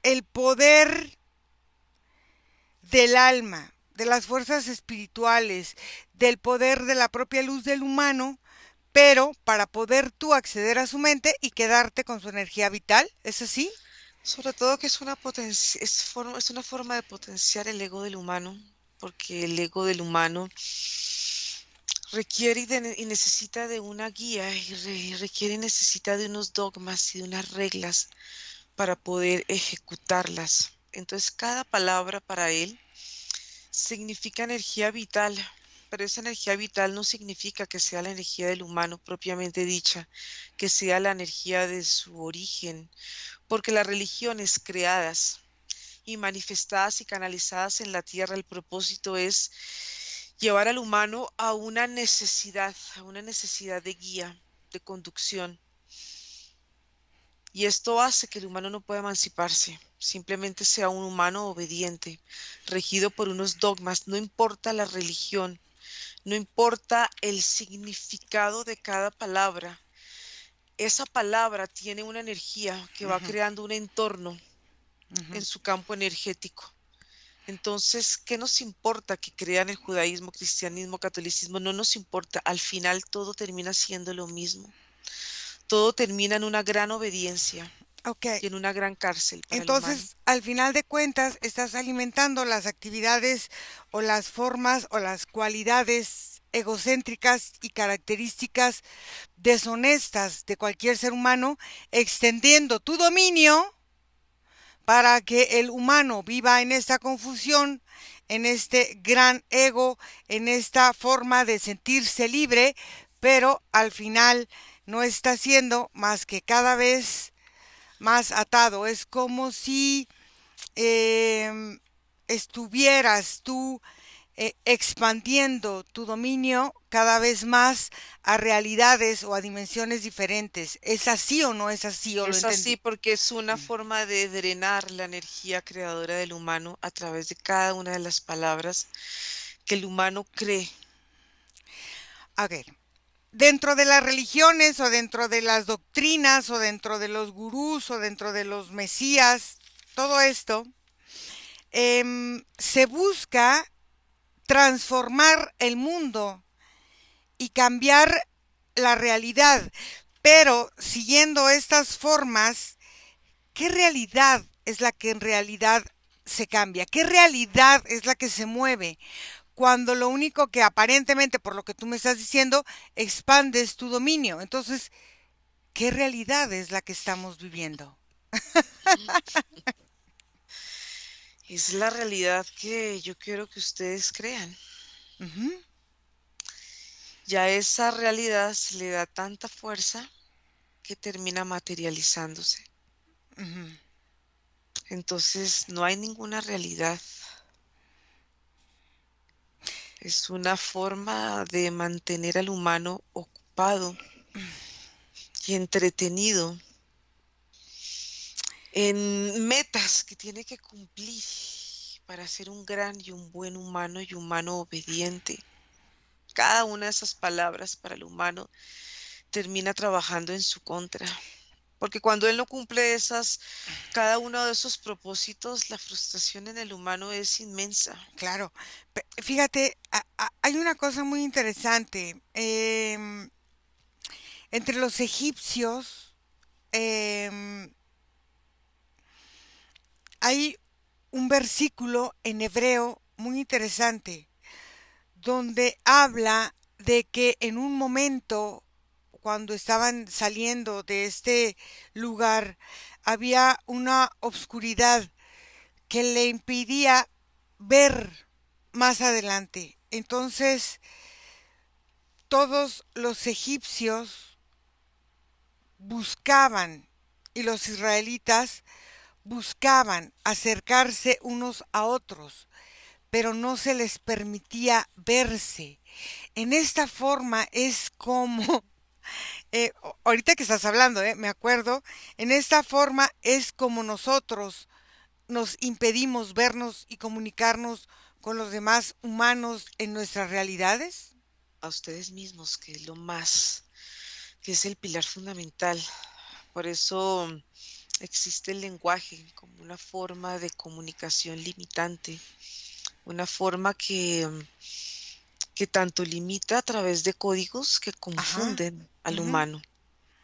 el poder del alma, de las fuerzas espirituales, del poder de la propia luz del humano, pero para poder tú acceder a su mente y quedarte con su energía vital. ¿Es así? Sobre todo que es una forma de potenciar el ego del humano, porque el ego del humano requiere y necesita de una guía y requiere y necesita de unos dogmas y de unas reglas para poder ejecutarlas. Entonces cada palabra para él significa energía vital, pero esa energía vital no significa que sea la energía del humano propiamente dicha, que sea la energía de su origen, porque las religiones creadas y manifestadas y canalizadas en la tierra, el propósito es llevar al humano a una necesidad de guía, de conducción. Y esto hace que el humano no pueda emanciparse, simplemente sea un humano obediente, regido por unos dogmas, no importa la religión, no importa el significado de cada palabra. Esa palabra tiene una energía que va creando un entorno en su campo energético. Entonces, ¿qué nos importa que crean el judaísmo, cristianismo, catolicismo? No nos importa. Al final todo termina siendo lo mismo. Todo termina en una gran obediencia Ok. y en una gran cárcel para el humano. Entonces, al final de cuentas, estás alimentando las actividades o las formas o las cualidades egocéntricas y características deshonestas de cualquier ser humano, extendiendo tu dominio para que el humano viva en esta confusión, en este gran ego, en esta forma de sentirse libre, pero al final no está siendo más que cada vez más atado. Es como si estuvieras tú expandiendo tu dominio cada vez más a realidades o a dimensiones diferentes. ¿Es así o no es así? ¿O lo Es así entendí? porque es una forma de drenar la energía creadora del humano a través de cada una de las palabras que el humano cree. A ver, dentro de las religiones o dentro de las doctrinas o dentro de los gurús o dentro de los mesías, todo esto, se busca transformar el mundo y cambiar la realidad. Pero siguiendo estas formas, ¿qué realidad es la que en realidad se cambia? ¿Qué realidad es la que se mueve? Cuando lo único que aparentemente, por lo que tú me estás diciendo, expandes tu dominio. Entonces, ¿qué realidad es la que estamos viviendo? Es la realidad que yo quiero que ustedes crean. Ujú. Ya esa realidad se le da tanta fuerza que termina materializándose. Ujú. Entonces no hay ninguna realidad. Es una forma de mantener al humano ocupado y entretenido en metas que tiene que cumplir para ser un gran y un buen humano y humano obediente. Cada una de esas palabras para el humano termina trabajando en su contra. Porque cuando él no cumple cada uno de esos propósitos, la frustración en el humano es inmensa. Claro. Fíjate, hay una cosa muy interesante. Entre los egipcios em, hay un versículo en hebreo muy interesante donde habla de que en un momento, cuando estaban saliendo de este lugar, había una obscuridad que le impedía ver más adelante. Entonces, todos los egipcios buscaban y los israelitas buscaban acercarse unos a otros, pero no se les permitía verse. En esta forma es como, ahorita que estás hablando, me acuerdo, en esta forma es como nosotros nos impedimos vernos y comunicarnos con los demás humanos en nuestras realidades. A ustedes mismos, que es lo más, que es el pilar fundamental. Por eso existe el lenguaje como una forma de comunicación limitante, una forma que tanto limita a través de códigos que Ajá. confunden al Ujú. humano,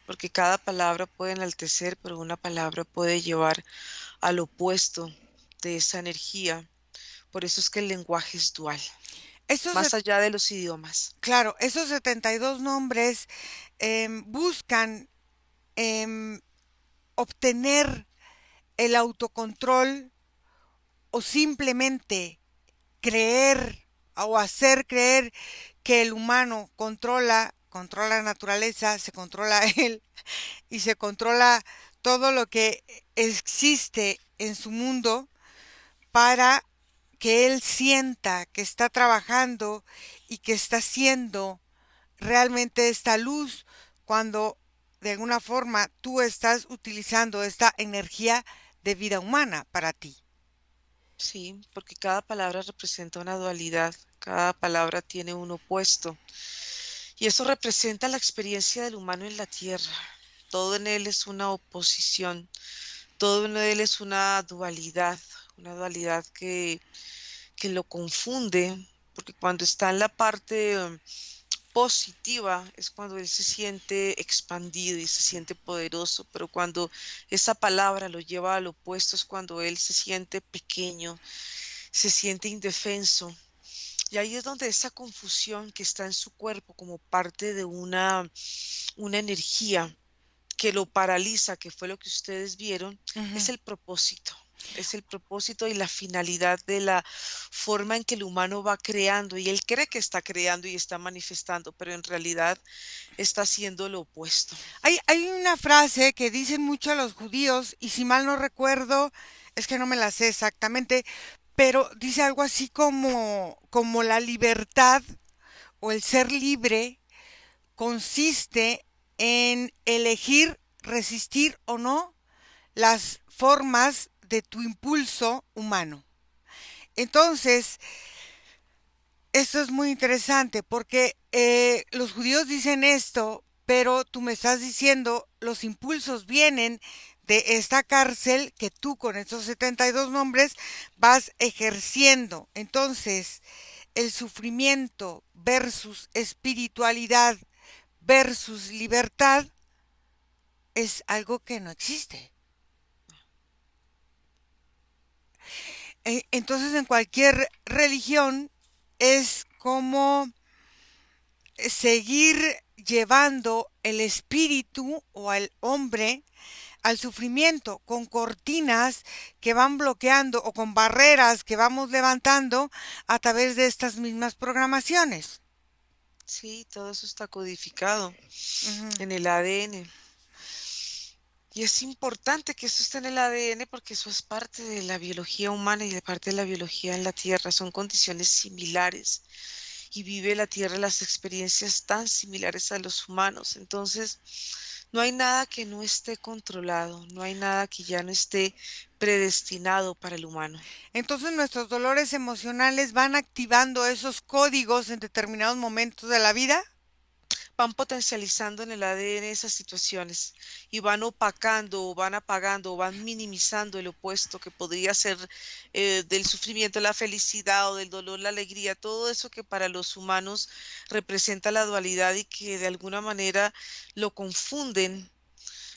porque cada palabra puede enaltecer, pero una palabra puede llevar al opuesto de esa energía. Por eso es que el lenguaje es dual, Estos, más allá de los idiomas. claro, esos 72 nombres buscan em, obtener el autocontrol o simplemente creer o hacer creer que el humano controla la naturaleza, se controla a él y se controla todo lo que existe en su mundo para que él sienta que está trabajando y que está siendo realmente esta luz cuando de alguna forma tú estás utilizando esta energía de vida humana para ti. Sí, porque cada palabra representa una dualidad, cada palabra tiene un opuesto. Y eso representa la experiencia del humano en la tierra. Todo en él es una oposición, todo en él es una dualidad que lo confunde, porque cuando está en la parte positiva es cuando él se siente expandido y se siente poderoso, pero cuando esa palabra lo lleva al opuesto es cuando él se siente pequeño, se siente indefenso. Y ahí es donde esa confusión que está en su cuerpo como parte de una energía que lo paraliza, que fue lo que ustedes vieron, es Ujú. el propósito. Es el propósito y la finalidad de la forma en que el humano va creando y él cree que está creando y está manifestando, pero en realidad está haciendo lo opuesto. Hay una frase que dicen mucho los judíos, y si mal no recuerdo, es que no me la sé exactamente, pero dice algo así como la libertad o el ser libre consiste en elegir resistir o no las formas de tu impulso humano. Entonces, esto es muy interesante porque los judíos dicen esto, pero tú me estás diciendo los impulsos vienen de esta cárcel que tú con estos 72 nombres vas ejerciendo. Entonces, el sufrimiento versus espiritualidad versus libertad es algo que no existe. Entonces, en cualquier religión es como seguir llevando el espíritu o al hombre al sufrimiento con cortinas que van bloqueando o con barreras que vamos levantando a través de estas mismas programaciones. Sí, todo eso está codificado Ujú. en el ADN. Y es importante que eso esté en el ADN porque eso es parte de la biología humana y de parte de la biología en la Tierra. Son condiciones similares y vive la Tierra las experiencias tan similares a los humanos. Entonces, No hay nada que no esté controlado, no hay nada que ya no esté predestinado para el humano. Entonces nuestros dolores emocionales van activando esos códigos en determinados momentos de la vida. Van potencializando en el ADN esas situaciones y van opacando o van apagando o van minimizando el opuesto que podría ser del sufrimiento, la felicidad o del dolor, la alegría, todo eso que para los humanos representa la dualidad y que de alguna manera lo confunden.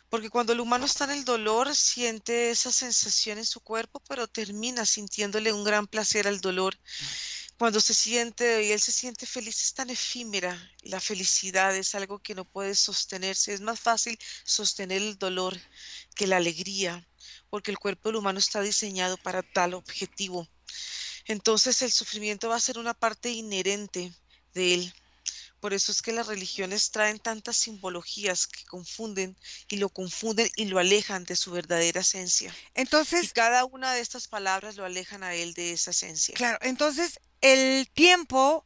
Porque cuando el humano está en el dolor, siente esa sensación en su cuerpo, pero termina sintiéndole un gran placer al dolor. Cuando se siente y él se siente feliz, es tan efímera. La felicidad es algo que no puede sostenerse. Es más fácil sostener el dolor que la alegría, porque el cuerpo del humano está diseñado para tal objetivo. Entonces el sufrimiento va a ser una parte inherente de él. Por eso es que las religiones traen tantas simbologías que confunden y lo alejan de su verdadera esencia. Y Entonces, cada una de estas palabras lo alejan a él de esa esencia. claro, entonces el tiempo,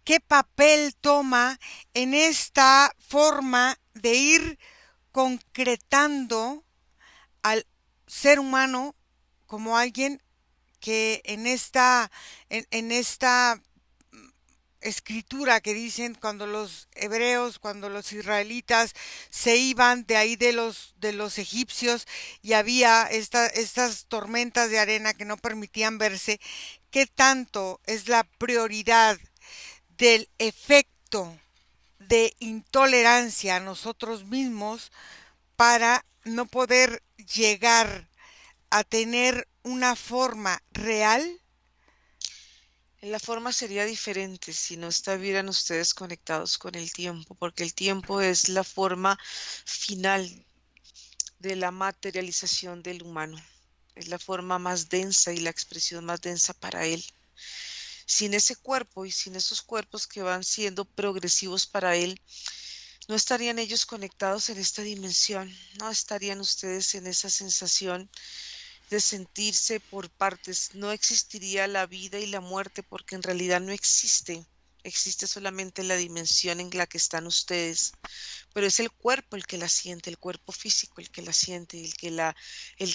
¿qué papel toma en esta forma de ir concretando al ser humano como alguien que en esta escritura que dicen cuando los hebreos, cuando los israelitas se iban de ahí de los egipcios y había estas tormentas de arena que no permitían verse, ¿qué tanto es la prioridad del efecto de intolerancia a nosotros mismos para no poder llegar a tener una forma real? La forma sería diferente si no estuvieran ustedes conectados con el tiempo, porque el tiempo es la forma final de la materialización del humano. Es la forma más densa y la expresión más densa para él. Sin ese cuerpo y sin esos cuerpos que van siendo progresivos para él, no estarían ellos conectados en esta dimensión, no estarían ustedes en esa sensación de sentirse por partes. No existiría la vida y la muerte porque en realidad no existe. Existe solamente la dimensión en la que están ustedes, pero es el cuerpo el que la siente, el cuerpo físico el que la siente, el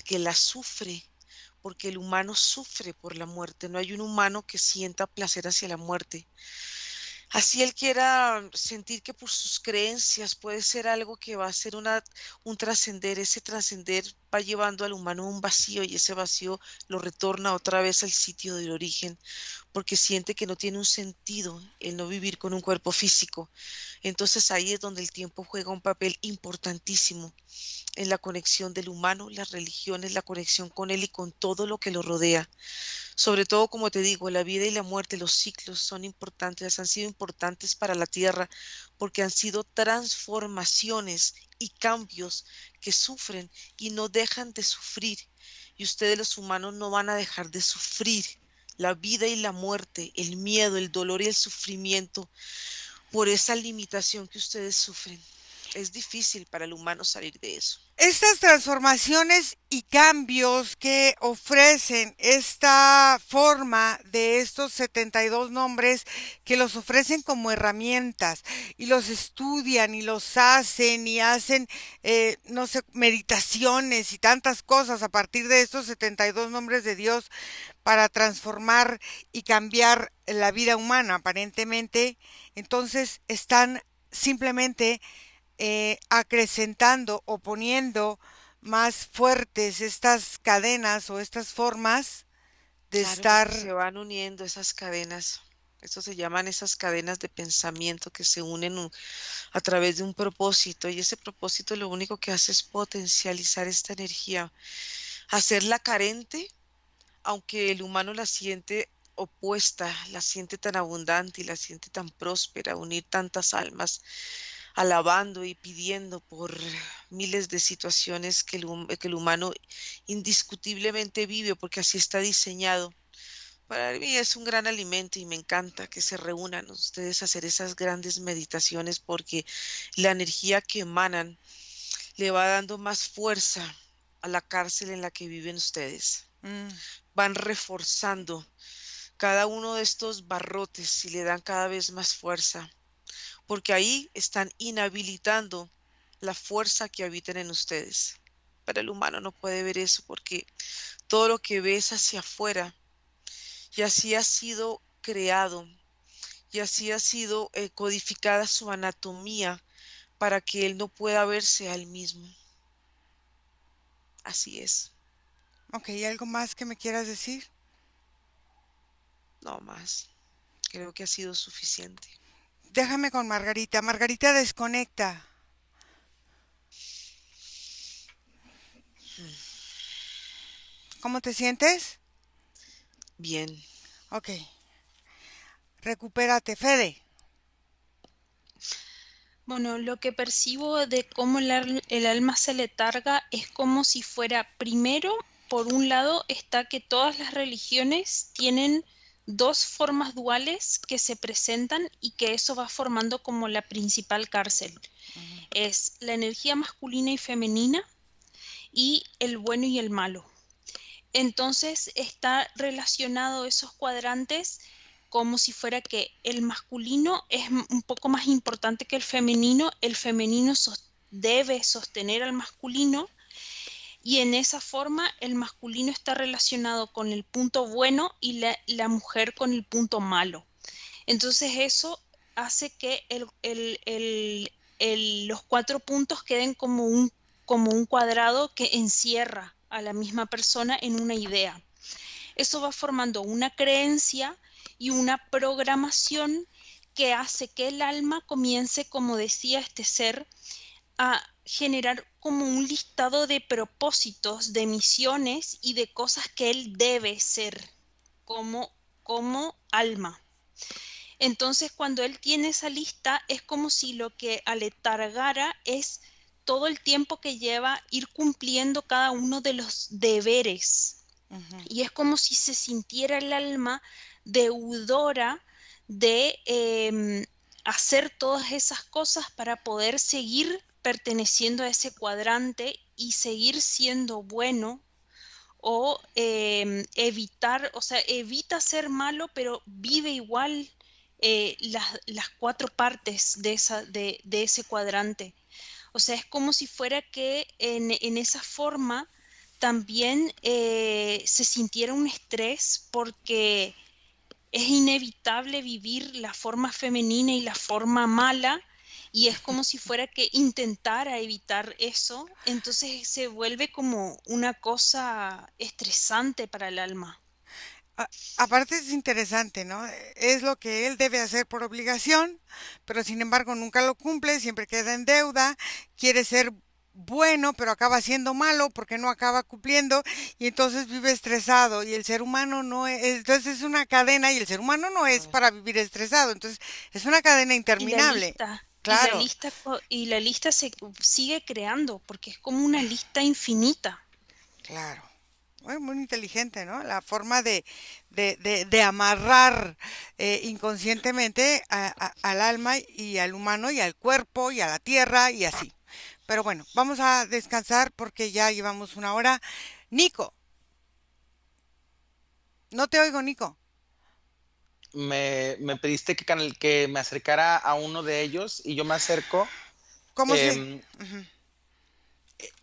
que la sufre, porque el humano sufre por la muerte. No hay un humano que sienta placer hacia la muerte. Así él quiera sentir que por sus creencias puede ser algo que va a ser un trascender, ese trascender va llevando al humano a un vacío y ese vacío lo retorna otra vez al sitio del origen, porque siente que no tiene un sentido el no vivir con un cuerpo físico. Entonces ahí es donde el tiempo juega un papel importantísimo en la conexión del humano, las religiones, la conexión con él y con todo lo que lo rodea. Sobre todo, como te digo, la vida y la muerte, los ciclos son importantes, han sido importantes para la Tierra porque han sido transformaciones y cambios que sufren y no dejan de sufrir. Y ustedes los humanos no van a dejar de sufrir la vida y la muerte, el miedo, el dolor y el sufrimiento por esa limitación que ustedes sufren. Es difícil para el humano salir de eso. Estas transformaciones y cambios que ofrecen esta forma de estos 72 nombres, que los ofrecen como herramientas y los estudian y los hacen y hacen, no sé, meditaciones y tantas cosas a partir de estos 72 nombres de Dios para transformar y cambiar la vida humana aparentemente, entonces están simplemente acrecentando o poniendo más fuertes estas cadenas o estas formas de Claro, porque estar. se van uniendo esas cadenas. Esto se llaman esas cadenas de pensamiento que se unen a través de un propósito y ese propósito lo único que hace es potencializar esta energía, hacerla carente, aunque el humano la siente opuesta, la siente tan abundante y la siente tan próspera, unir tantas almas alabando y pidiendo por miles de situaciones que el humano indiscutiblemente vive porque así está diseñado. Para mí es un gran alimento y me encanta que se reúnan ustedes a hacer esas grandes meditaciones porque la energía que emanan le va dando más fuerza a la cárcel en la que viven ustedes. mm, Van reforzando cada uno de estos barrotes y le dan cada vez más fuerza, porque ahí están inhabilitando la fuerza que habita en ustedes. Pero el humano no puede ver eso porque todo lo que ve es hacia afuera y así ha sido creado y así ha sido codificada su anatomía para que él no pueda verse a él mismo. Así es, Ok, ¿algo más que me quieras decir? no más. Creo que ha sido suficiente. Déjame con Margarita. Margarita, desconecta. ¿Cómo te sientes? Bien. Ok. Recupérate, Fede. Bueno, lo que percibo de cómo el alma se letarga es como si fuera, primero, por un lado, está que todas las religiones tienen dos formas duales que se presentan y que eso va formando como la principal cárcel. Ujú. Es la energía masculina y femenina y el bueno y el malo. Entonces está relacionado esos cuadrantes como si fuera que el masculino es un poco más importante que el femenino debe sostener al masculino y en esa forma el masculino está relacionado con el punto bueno y la mujer con el punto malo. Entonces eso hace que los cuatro puntos queden como un cuadrado que encierra a la misma persona en una idea. Eso va formando una creencia y una programación que hace que el alma comience, como decía este ser, a generar como un listado de propósitos, de misiones y de cosas que él debe ser como alma. Entonces, cuando él tiene esa lista, es como si lo que aletargara es todo el tiempo que lleva ir cumpliendo cada uno de los deberes. Ujú. Y es como si se sintiera el alma deudora de hacer todas esas cosas para poder seguir perteneciendo a ese cuadrante y seguir siendo bueno o evitar, o sea, evita ser malo, pero vive igual las cuatro partes de ese cuadrante. O sea, es como si fuera que en esa forma también se sintiera un estrés porque es inevitable vivir la forma femenina y la forma mala y es como si fuera que intentara evitar eso, entonces se vuelve como una cosa estresante para el alma. Aparte es interesante, ¿no? Es lo que él debe hacer por obligación, pero sin embargo nunca lo cumple, siempre queda en deuda, quiere ser bueno, pero acaba siendo malo porque no acaba cumpliendo y entonces vive estresado y el ser humano no es, entonces es una cadena y el ser humano no es para vivir estresado, entonces es una cadena Y la interminable. lista, Claro, y la lista se sigue creando porque es como una lista infinita. claro. Muy inteligente, ¿no? La forma de amarrar inconscientemente al alma y al humano y al cuerpo y a la tierra y así. Pero bueno, vamos a descansar porque ya llevamos una hora. Nico, no te oigo, Nico. Me pediste que me acercara a uno de ellos y yo me acerco. ¿Cómo se...? em, Ujú.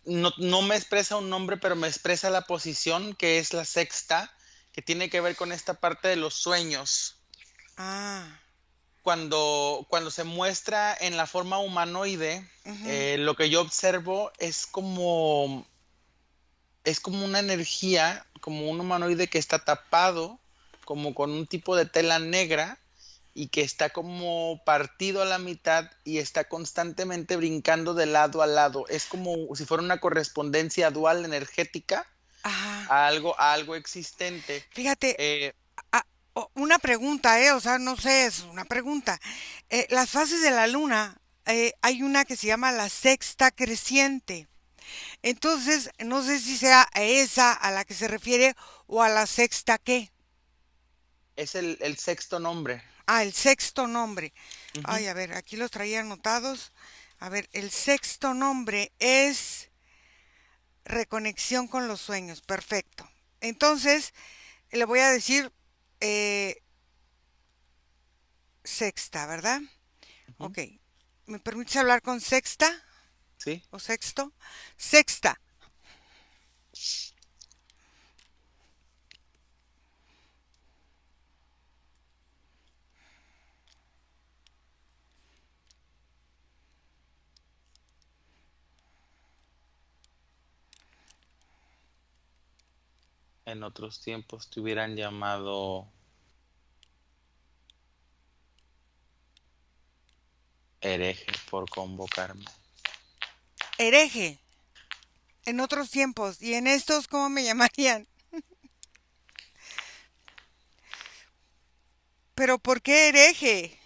no me expresa un nombre, pero me expresa la posición, que es la sexta, que tiene que ver con esta parte de los sueños. Ah, Cuando se muestra en la forma humanoide, ujú, lo que yo observo es como una energía, como un humanoide que está tapado, como con un tipo de tela negra y que está como partido a la mitad y está constantemente brincando de lado a lado. Es como si fuera una correspondencia dual energética ajá. a algo existente. Fíjate, Eh, una pregunta, o sea, no sé, es una pregunta. Las fases de la luna, hay una que se llama la sexta creciente. Entonces, no sé si sea a esa a la que se refiere o a la sexta qué. es el sexto nombre. Ah, el sexto nombre. Ujú. Ay, a ver, aquí los traía anotados. A ver, el sexto nombre es reconexión con los sueños. Perfecto. Entonces, le voy a decir eh, sexta, ¿verdad? Ujú. Ok. ¿Me permites hablar con sexta? ¿sí? o sexto, sexta. En otros tiempos te hubieran llamado hereje por convocarme. Hereje, en otros tiempos. ¿Y en estos cómo me llamarían? ¿Pero por qué hereje?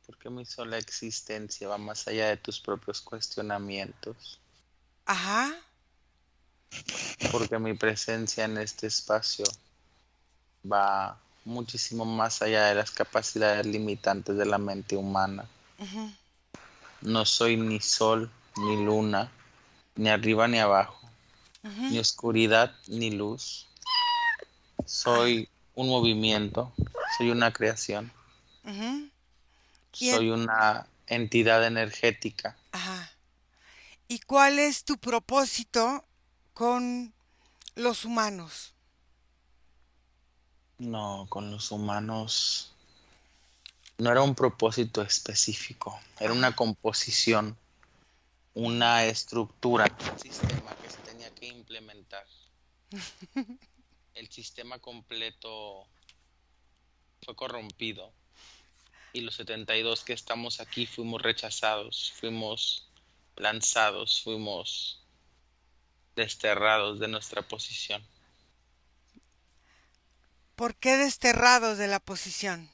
Porque mi sola existencia va más allá de tus propios cuestionamientos. Ajá. Porque mi presencia en este espacio va muchísimo más allá de las capacidades limitantes de la mente humana. Ujú, No soy ni sol, ni luna, ni arriba ni abajo, ni ujú. oscuridad ni luz. Ah, Soy un movimiento, soy una creación, ujú. Y en- soy una entidad energética. ajá. ¿Y cuál es tu propósito con los humanos? No, con los humanos no era un propósito específico, era una Ajá. composición, una estructura, un sistema que se tenía que implementar. El sistema completo fue corrompido y los 72 que estamos aquí fuimos rechazados, fuimos lanzados, fuimos desterrados de nuestra posición, ¿Por qué desterrados de la posición?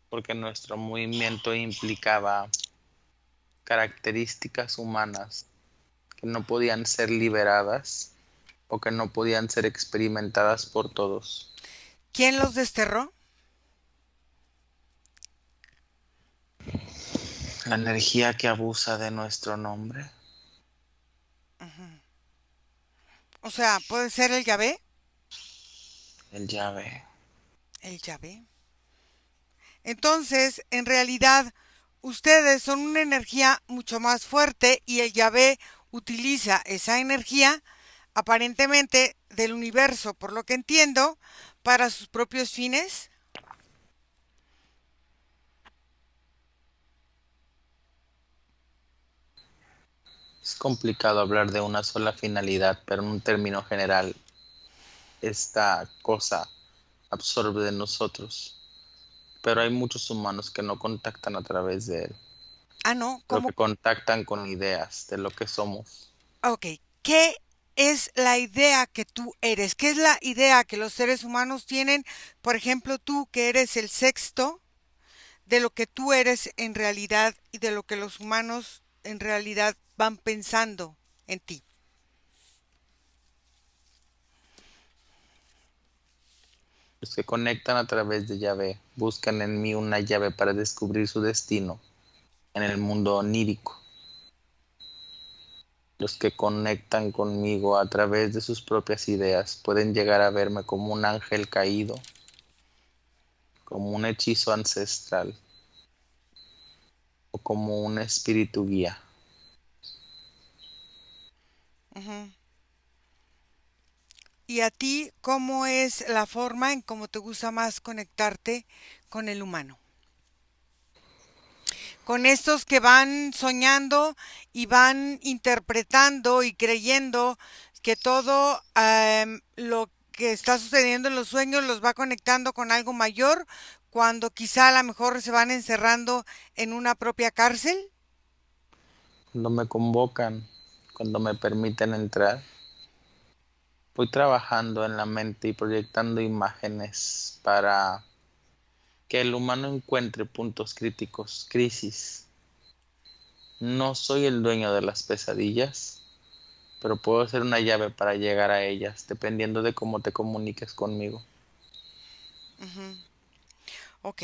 porque nuestro movimiento implicaba características humanas que no podían ser liberadas o que no podían ser experimentadas por todos. ¿Quién los desterró? La energía que abusa de nuestro nombre, O sea, puede ser el Yahvé. el llave. El Yahvé. Entonces, en realidad, ustedes son una energía mucho más fuerte y el Yahvé utiliza esa energía, aparentemente del universo, por lo que entiendo, para sus propios fines. Es complicado hablar de una sola finalidad, pero en un término general, esta cosa absorbe de nosotros. Pero hay muchos humanos que no contactan a través de él, Ah, no, pero que ¿cómo? contactan con ideas de lo que somos. Ok, ¿qué es la idea que tú eres? ¿Qué es la idea que los seres humanos tienen? Por ejemplo, tú que eres el sexto, de lo que tú eres en realidad y de lo que los humanos en realidad van pensando en ti. Los que conectan a través de llave buscan en mí una llave para descubrir su destino en el mundo onírico. Los que conectan conmigo a través de sus propias ideas pueden llegar a verme como un ángel caído, como un hechizo ancestral o como un espíritu guía. Ujú. ¿Y a ti cómo es la forma en cómo te gusta más conectarte con el humano? Con estos que van soñando y van interpretando y creyendo que todo lo que está sucediendo en los sueños los va conectando con algo mayor, cuando quizá a lo mejor se van encerrando en una propia cárcel. Cuando me convocan, cuando me permiten entrar, voy trabajando en la mente y proyectando imágenes para que el humano encuentre puntos críticos, crisis. No soy el dueño de las pesadillas, pero puedo ser una llave para llegar a ellas, dependiendo de cómo te comuniques conmigo. Ujú. Ok.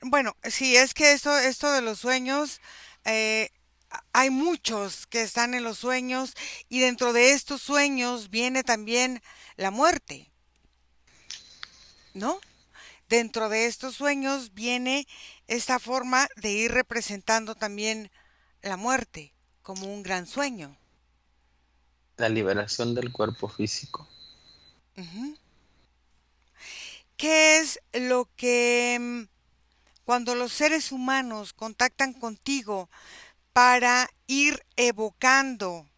Bueno, sí, es que esto de los sueños, eh, hay muchos que están en los sueños y dentro de estos sueños viene también la muerte, ¿no? dentro de estos sueños viene esta forma de ir representando también la muerte como un gran sueño. La liberación del cuerpo físico. Ujú. ¿Qué es lo que cuando los seres humanos contactan contigo para ir evocando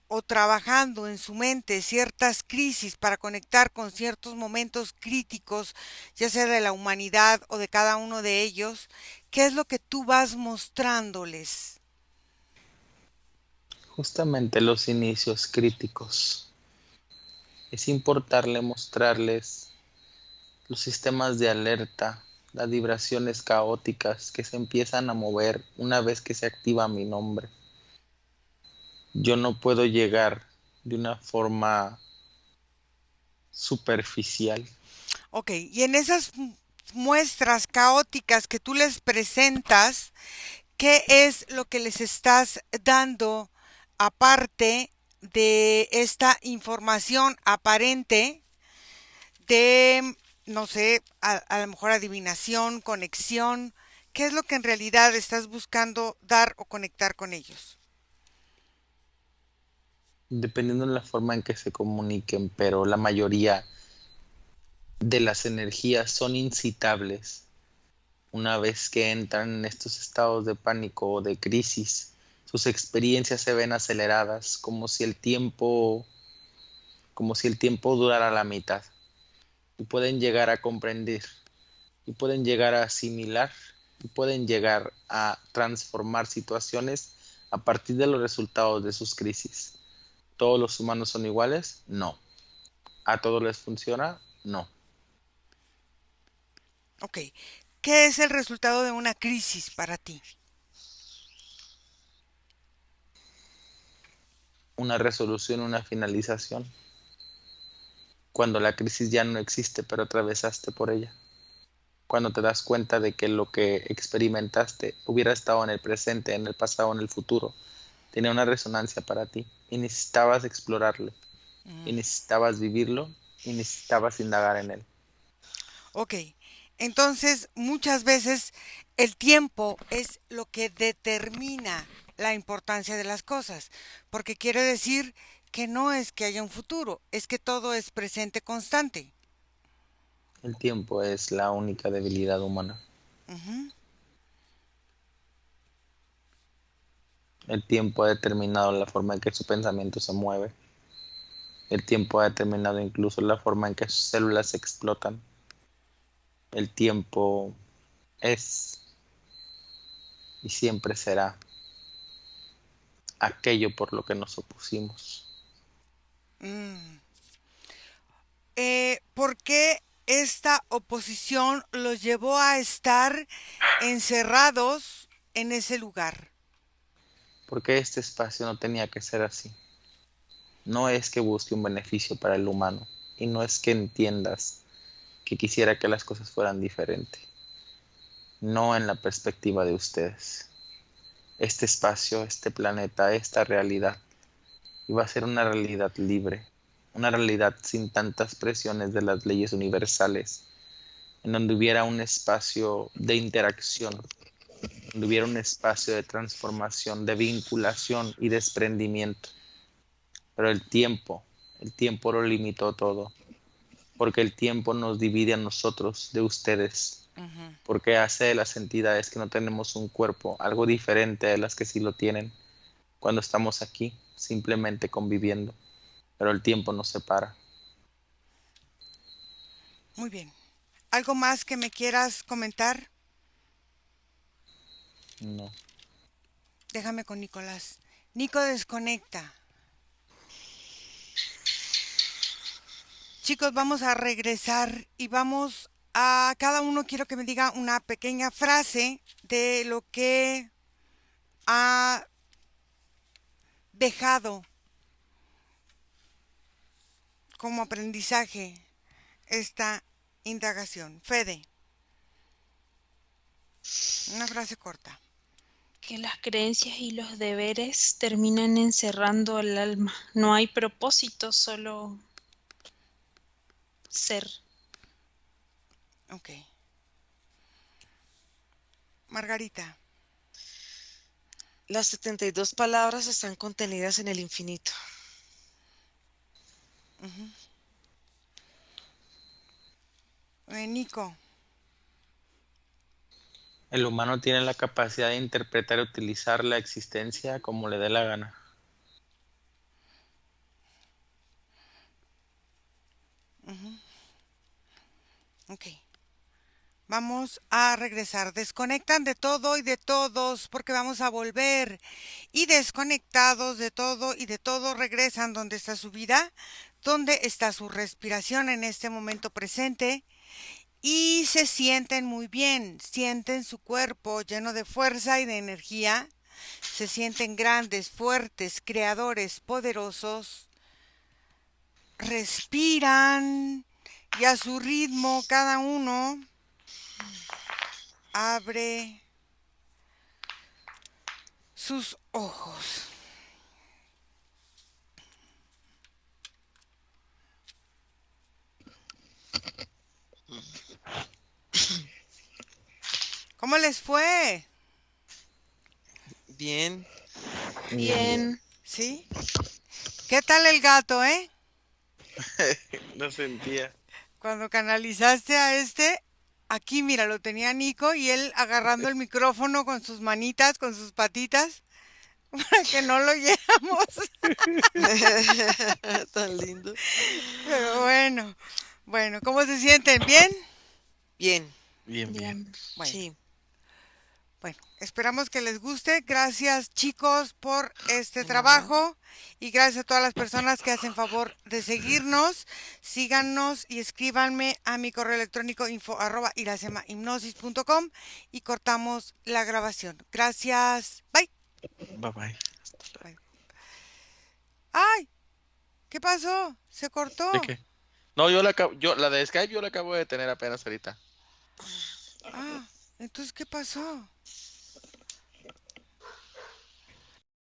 o trabajando en su mente ciertas crisis para conectar con ciertos momentos críticos, ya sea de la humanidad o de cada uno de ellos, ¿qué es lo que tú vas mostrándoles? Justamente los inicios críticos. Es importante mostrarles los sistemas de alerta, las vibraciones caóticas que se empiezan a mover una vez que se activa mi nombre. Yo no puedo llegar de una forma superficial. Ok, y en esas muestras caóticas que tú les presentas, ¿qué es lo que les estás dando aparte de esta información aparente de, no sé, a lo mejor adivinación, conexión? ¿Qué es lo que en realidad estás buscando dar o conectar con ellos? Dependiendo de la forma en que se comuniquen, pero la mayoría de las energías son incitables. Una vez que entran en estos estados de pánico o de crisis, sus experiencias se ven aceleradas, como si el tiempo durara la mitad. Y pueden llegar a comprender, y pueden llegar a asimilar, y pueden llegar a transformar situaciones a partir de los resultados de sus crisis. ¿Todos los humanos son iguales? No. ¿A todos les funciona? No. Ok, ¿qué es el resultado de una crisis para ti? Una resolución, una finalización. Cuando la crisis ya no existe, pero atravesaste por ella. Cuando te das cuenta de que lo que experimentaste hubiera estado en el presente, en el pasado, en el futuro, tenía una resonancia para ti y necesitabas explorarlo, y Mm, necesitabas vivirlo, y necesitabas indagar en él. ok, entonces muchas veces el tiempo es lo que determina la importancia de las cosas, porque quiere decir que no es que haya un futuro, es que todo es presente constante. El tiempo es la única debilidad humana. Ujú. El tiempo ha determinado la forma en que su pensamiento se mueve. El tiempo ha determinado incluso la forma en que sus células se explotan. El tiempo es y siempre será aquello por lo que nos opusimos. Mm. ¿Por qué esta oposición los llevó a estar encerrados en ese lugar? Porque este espacio no tenía que ser así. No es que busque un beneficio para el humano, y no es que entiendas que quisiera que las cosas fueran diferentes. No en la perspectiva de ustedes. Este espacio, este planeta, esta realidad iba a ser una realidad libre, una realidad sin tantas presiones de las leyes universales, en donde hubiera un espacio de interacción, donde hubiera un espacio de transformación, de vinculación y desprendimiento. Pero el tiempo lo limitó todo, porque el tiempo nos divide a nosotros de ustedes, Ujú. porque hace de las entidades que no tenemos un cuerpo algo diferente de las que sí lo tienen cuando estamos aquí, simplemente conviviendo, pero el tiempo nos separa. Muy bien. ¿Algo más que me quieras comentar? No. Déjame con Nicolás. Nico, desconecta. Chicos, vamos a regresar y vamos a cada uno quiero que me diga una pequeña frase de lo que ha dejado como aprendizaje esta indagación. Fede, una frase corta. Que las creencias y los deberes terminan encerrando al alma. No hay propósito, solo ser. Ok. Margarita. Las 72 palabras están contenidas en el infinito. Nico. El humano tiene la capacidad de interpretar y utilizar la existencia como le dé la gana. Ok. Vamos a regresar. Desconectan de todo y de todos porque vamos a volver. Y desconectados de todo y de todo regresan donde está su vida, donde está su respiración en este momento presente. Y se sienten muy bien, sienten su cuerpo lleno de fuerza y de energía. Se sienten grandes, fuertes, creadores, poderosos. Respiran y a su ritmo cada uno abre sus ojos. ¿Cómo les fue? Bien. Bien. ¿Sí? ¿Qué tal el gato, No sentía. Cuando canalizaste a aquí mira, lo tenía Nico y él agarrando el micrófono con sus manitas, con sus patitas, para que no lo oyéramos. Tan lindo. Pero bueno, ¿cómo se sienten? ¿Bien? Bien. Bien, bien. Bien. Bueno. Sí. Bueno, esperamos que les guste. Gracias, chicos, por este trabajo y gracias a todas las personas que hacen favor de seguirnos. Síganos y escríbanme a mi correo electrónico info@iracemahipnosis.com y cortamos la grabación. Gracias. Bye. Bye bye. Bye. ¡Ay! ¿Qué pasó? ¿Se cortó? ¿De qué? No, la de Skype yo la acabo de tener apenas ahorita. Ah, entonces, ¿qué pasó?